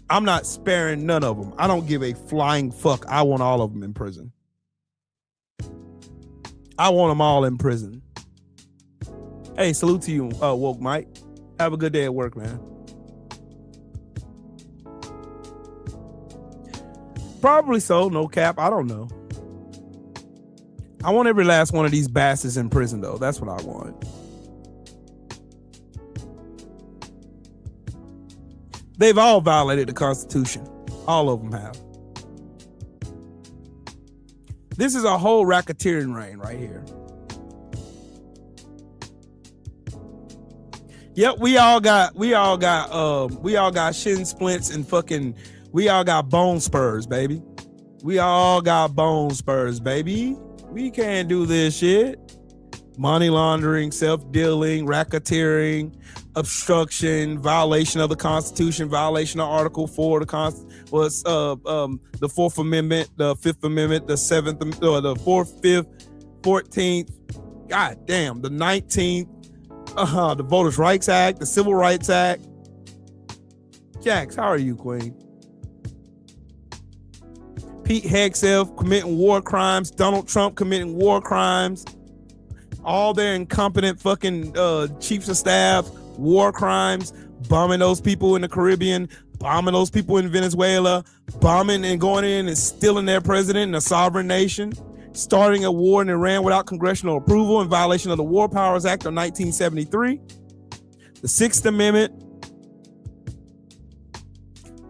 I'm not sparing none of them. I don't give a flying fuck. I want all of them in prison. I want them all in prison. Hey, salute to you, Woke Mike. Have a good day at work, man. Probably so, no cap. I don't know. I want every last one of these bastards in prison, though. That's what I want. They've all violated the Constitution. All of them have. This is a whole racketeering ring right here. Yep, we all got shin splints and fucking, we all got bone spurs, baby. We all got bone spurs, baby. We can't do this shit. Money laundering, self-dealing, racketeering, obstruction, violation of the Constitution, violation of Article 4 of the Fourth Amendment, the Fifth Amendment, the Seventh, the Fourth, Fifth, 14th, God damn, the 19th, the Voters' Rights Act, the Civil Rights Act. Jax, how are you, Queen? Pete Hegseth committing war crimes, Donald Trump committing war crimes, all their incompetent fucking chiefs of staff, war crimes, bombing those people in the Caribbean, bombing those people in Venezuela, bombing and going in and stealing their president in a sovereign nation, starting a war in Iran without congressional approval in violation of the War Powers Act of 1973, the Sixth Amendment.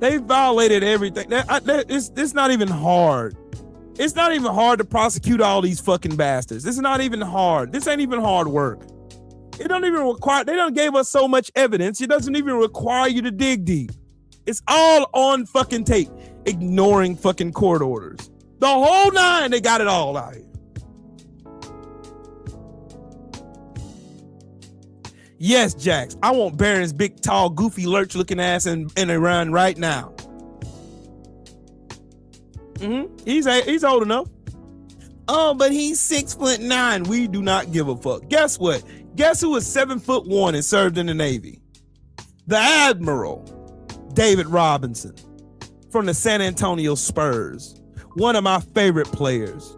They violated everything. It's not even hard It's not even hard to prosecute all these fucking bastards. This is not even hard. This ain't even hard work. It don't even require, they done gave us so much evidence, it doesn't even require you to dig deep. It's all on fucking tape, ignoring fucking court orders. The whole nine, they got it all out here. Yes, Jax, I want Barron's big, tall, goofy, lurch-looking ass in Iran right now. He's old enough. Oh, but he's 6'9". We do not give a fuck. Guess what? Guess who was 7'1" and served in the Navy? The Admiral, David Robinson, from the San Antonio Spurs. One of my favorite players.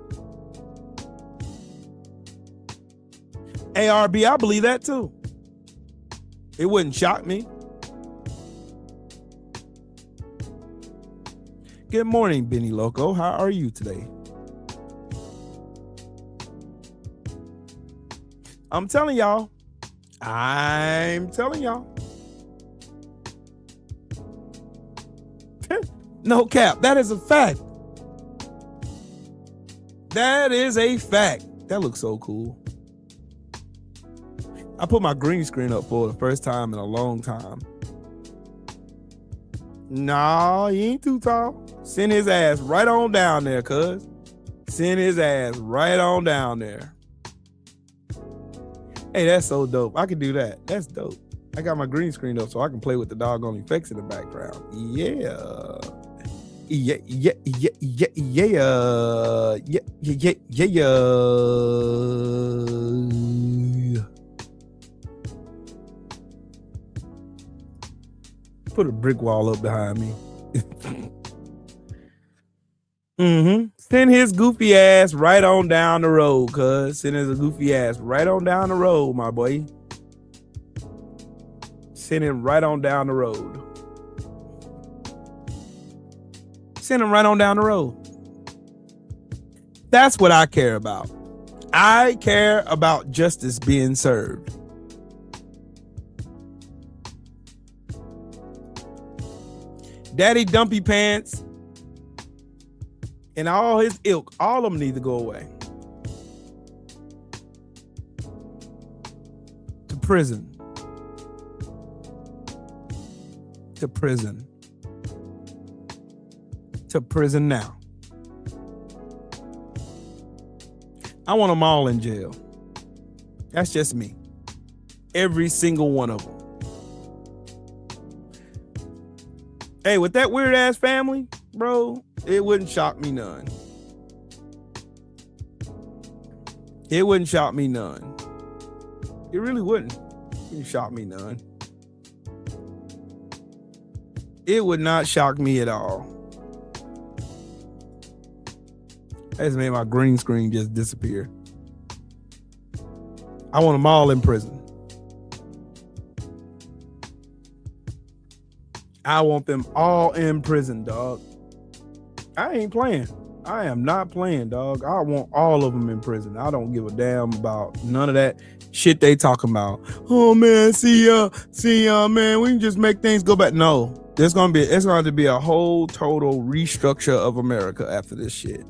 ARB, I believe that too. It wouldn't shock me. Good morning, Benny Loco. How are you today? I'm telling y'all. No cap. That is a fact. That is a fact. That looks so cool. I put my green screen up for the first time in a long time. Nah, he ain't too tall. Send his ass right on down there, cuz. Send his ass right on down there. Hey, that's so dope. I can do that. That's dope. I got my green screen up so I can play with the doggone effects in the background. Yeah. Yeah. Put a brick wall up behind me. Send his goofy ass right on down the road, cuz. Send his goofy ass right on down the road, my boy. Send him right on down the road. Send him right on down the road. That's what I care about. I care about justice being served. Daddy Dumpy Pants and all his ilk, all of them need to go away. To prison. To prison. To prison now. I want them all in jail. That's just me. Every single one of them. Hey, with that weird ass family, bro, it wouldn't shock me none. It wouldn't shock me none. It really wouldn't. It wouldn't shock me none. It would not shock me at all. I just made my green screen just disappear. I want them all in prison. I want them all in prison, dog. I ain't playing. I am not playing, dog. I want all of them in prison. I don't give a damn about none of that shit they talking about. Oh man, see man, we can just make things go back. No, it's going to be a whole total restructure of America after this shit.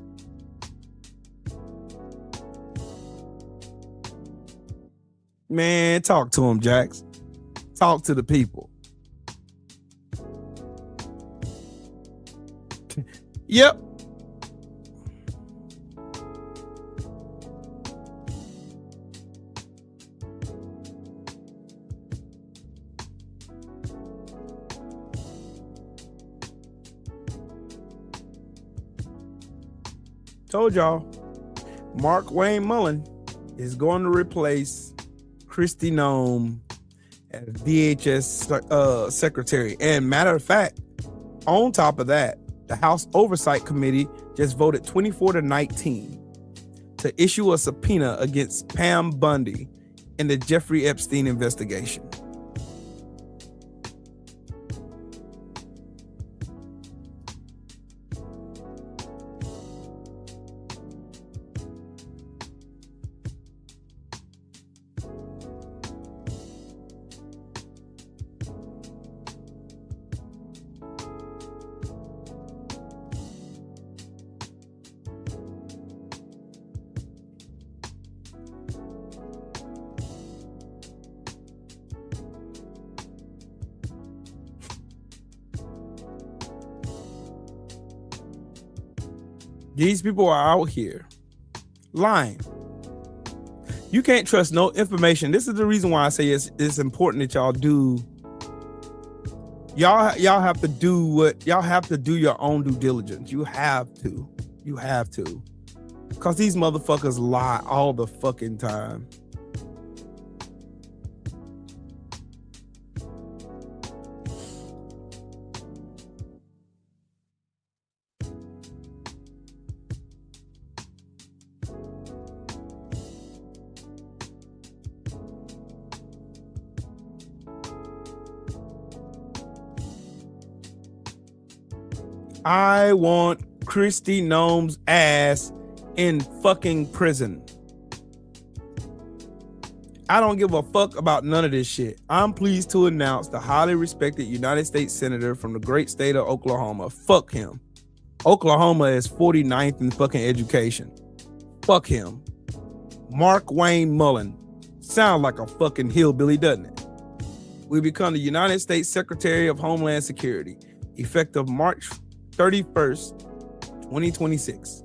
Man, talk to them, Jax. Talk to the people. Yep. Told y'all, Mark Wayne Mullen is going to replace Kristi Noem as DHS secretary. And matter of fact, on top of that, the House Oversight Committee just voted 24-19 to issue a subpoena against Pam Bundy in the Jeffrey Epstein investigation. These people are out here lying. You can't trust no information. This is the reason why I say it's important that y'all do. Y'all have to do what y'all have to do your own due diligence. You have to. Because these motherfuckers lie all the fucking time. I want Kristi Noem's ass in fucking prison. I don't give a fuck about none of this shit. I'm pleased to announce the highly respected United States Senator from the great state of Oklahoma. Fuck him. Oklahoma is 49th in fucking education. Fuck him. Mark Wayne Mullen. Sound like a fucking hillbilly, doesn't it? We become the United States Secretary of Homeland Security, effective March 31st, 2026.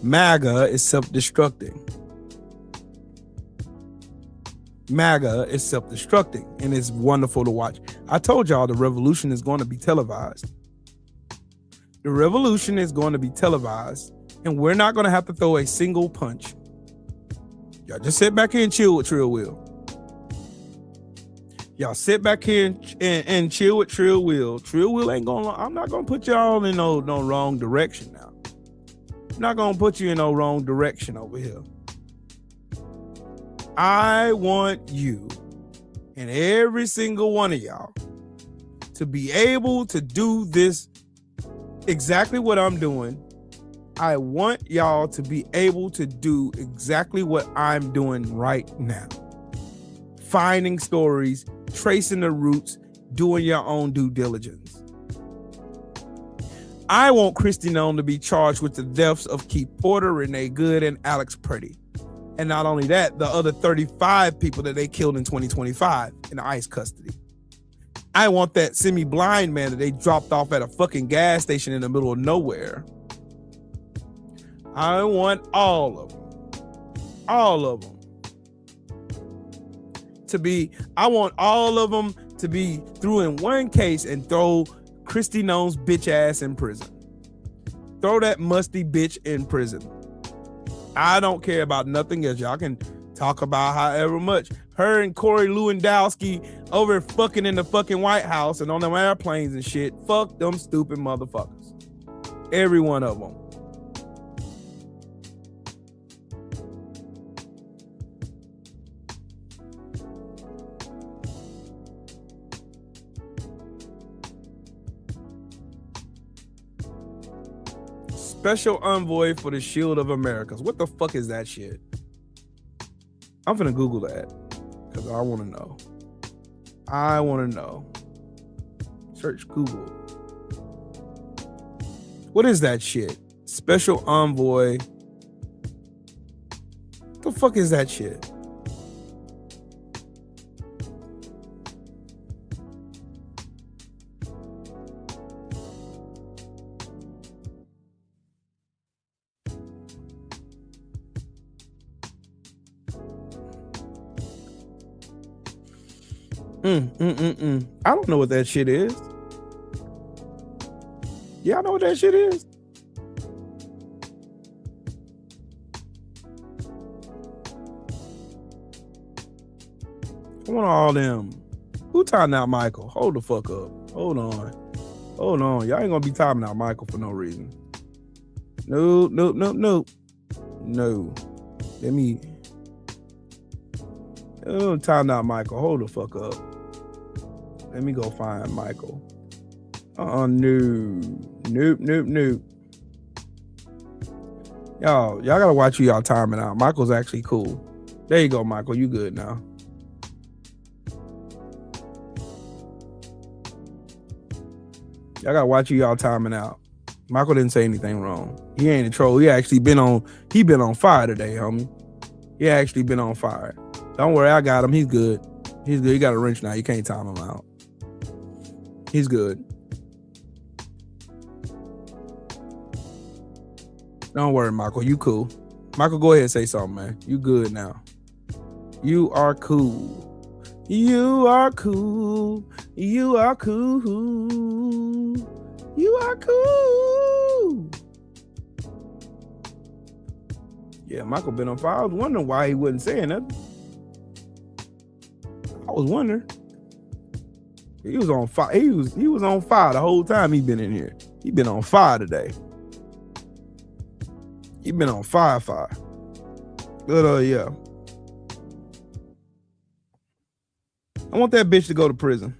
MAGA is self-destructing. MAGA is self-destructing, and it's wonderful to watch. I told y'all the revolution is going to be televised. The revolution is going to be televised, and we're not going to have to throw a single punch. Y'all just sit back here and chill with Trill Will. Y'all sit back here and chill with Trill Will. Trill Will ain't gonna. I'm not gonna put y'all in no wrong direction now. I'm not gonna put you in no wrong direction over here. I want you and every single one of y'all to be able to do this exactly what I'm doing. I want y'all to be able to do exactly what I'm doing right now. Finding stories, tracing the roots, doing your own due diligence. I want Kristi Noem to be charged with the deaths of Keith Porter, Renee Good, and Alex Pretty. And not only that, the other 35 people that they killed in 2025 in ICE custody. I want that semi-blind man that they dropped off at a fucking gas station in the middle of nowhere. I want all of them. All of them. I want all of them to be threw in one case and throw Kristi Noem's bitch ass in prison. Throw that musty bitch in prison. I don't care about nothing else. Y'all can talk about however much. Her and Corey Lewandowski over fucking in the fucking White House and on them airplanes and shit. Fuck them stupid motherfuckers. Every one of them. Special envoy for the Shield of Americas. What the fuck is that shit? I'm finna Google that because I want to know. I want to know. Search Google. What is that shit? Special envoy. What the fuck is that shit? I don't know what that shit is. Y'all know what that shit is? I want all them. Who timing out Michael? Hold the fuck up. Hold on. Hold on. Y'all ain't gonna be timing out Michael for no reason. No. Let me. Oh, time out Michael. Hold the fuck up. Let me go find Michael. Nope. Y'all gotta watch who y'all timing out. Michael's actually cool. There you go, Michael. You good now. Y'all gotta watch y'all timing out. Michael didn't say anything wrong. He ain't a troll. He been on fire today, homie. He actually been on fire. Don't worry, I got him. He's good. He's good. He got a wrench now. You can't time him out. He's good. Don't worry, Michael. You cool. Michael, go ahead and say something, man. You good now. You are cool. You are cool. You are cool. You are cool. Yeah, Michael been on fire. I was wondering why he wasn't saying nothing. I was wondering. He was on fire. He was on fire the whole time he been in here. He been on fire today. He been on fire. But yeah. I want that bitch to go to prison.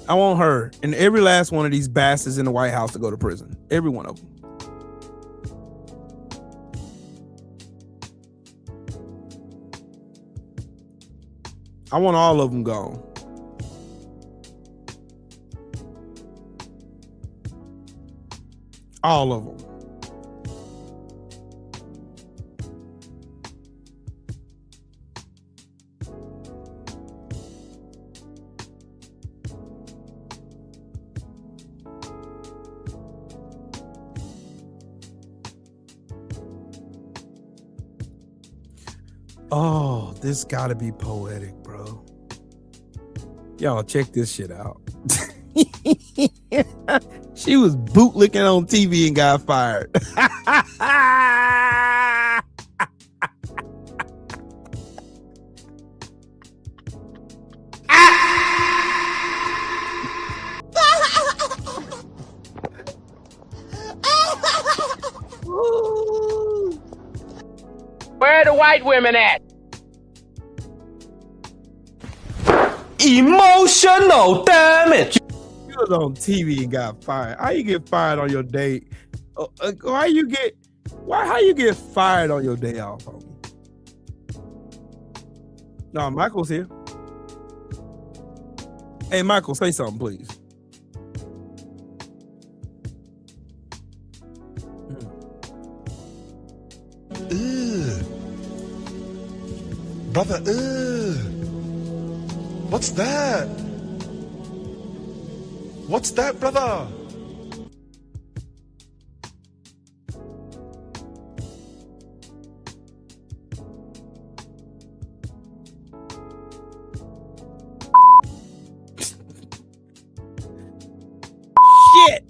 I want her and every last one of these bastards in the White House to go to prison. Every one of them. I want all of them gone. All of them. Oh, this gotta be poetic, bro. Y'all check this shit out. She was bootlicking on TV and got fired. Where are the white women at? Emotional damage. You was on TV and got fired. How you get fired on your day? How you get fired on your day off, homie? No, Michael's here. Hey, Michael, say something, please. Brother, what's that? What's that, brother? Shit.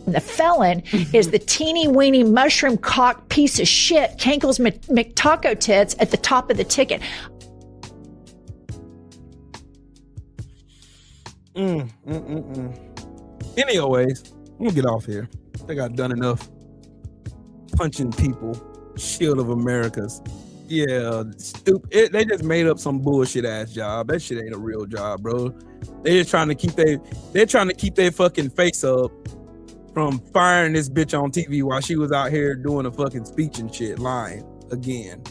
The felon is the teeny weeny mushroom cock piece of shit, Kankles McTaco tits at the top of the ticket. Anyways, I'm gonna get off here. I think I've done enough punching people. Shield of Americas. Yeah, stupid. They just made up some bullshit ass job. That shit ain't a real job, bro. They're just trying to keep their fucking face up from firing this bitch on TV while she was out here doing a fucking speech and shit, lying again.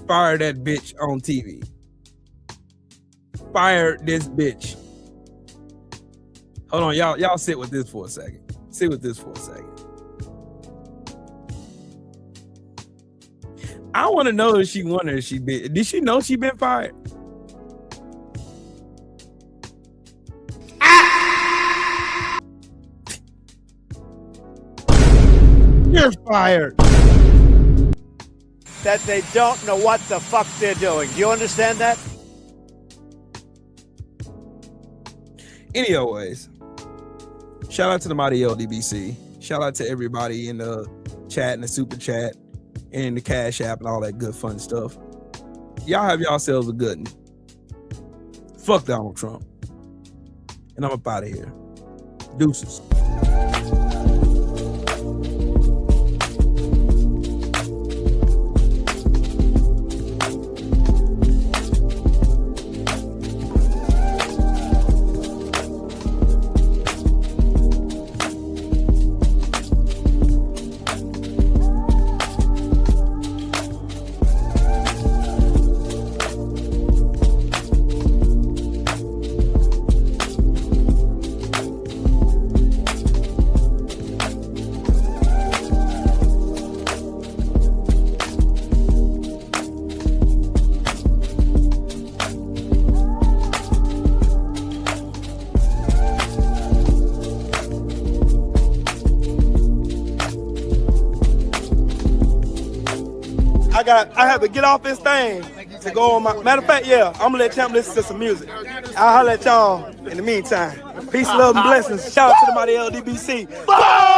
Fire that bitch on TV. Fire this bitch. Hold on, y'all sit with this for a second. Sit with this for a second. I want to know if she wondered if she been. Did she know she been fired? You're fired. That they don't know what the fuck they're doing. Do you understand that? Anyways, shout out to the mighty LDBC. Shout out to everybody in the chat and the super chat and the Cash App and all that good fun stuff. Y'all have yourselves a good one. Fuck Donald Trump. And I'm up out of here. Deuces. I have to get off this thing to go on my. Matter of fact, yeah, I'm gonna let Champ listen to some music. I'll holler at y'all in the meantime. Peace, love, and blessings. Shout out to the mighty LDBC.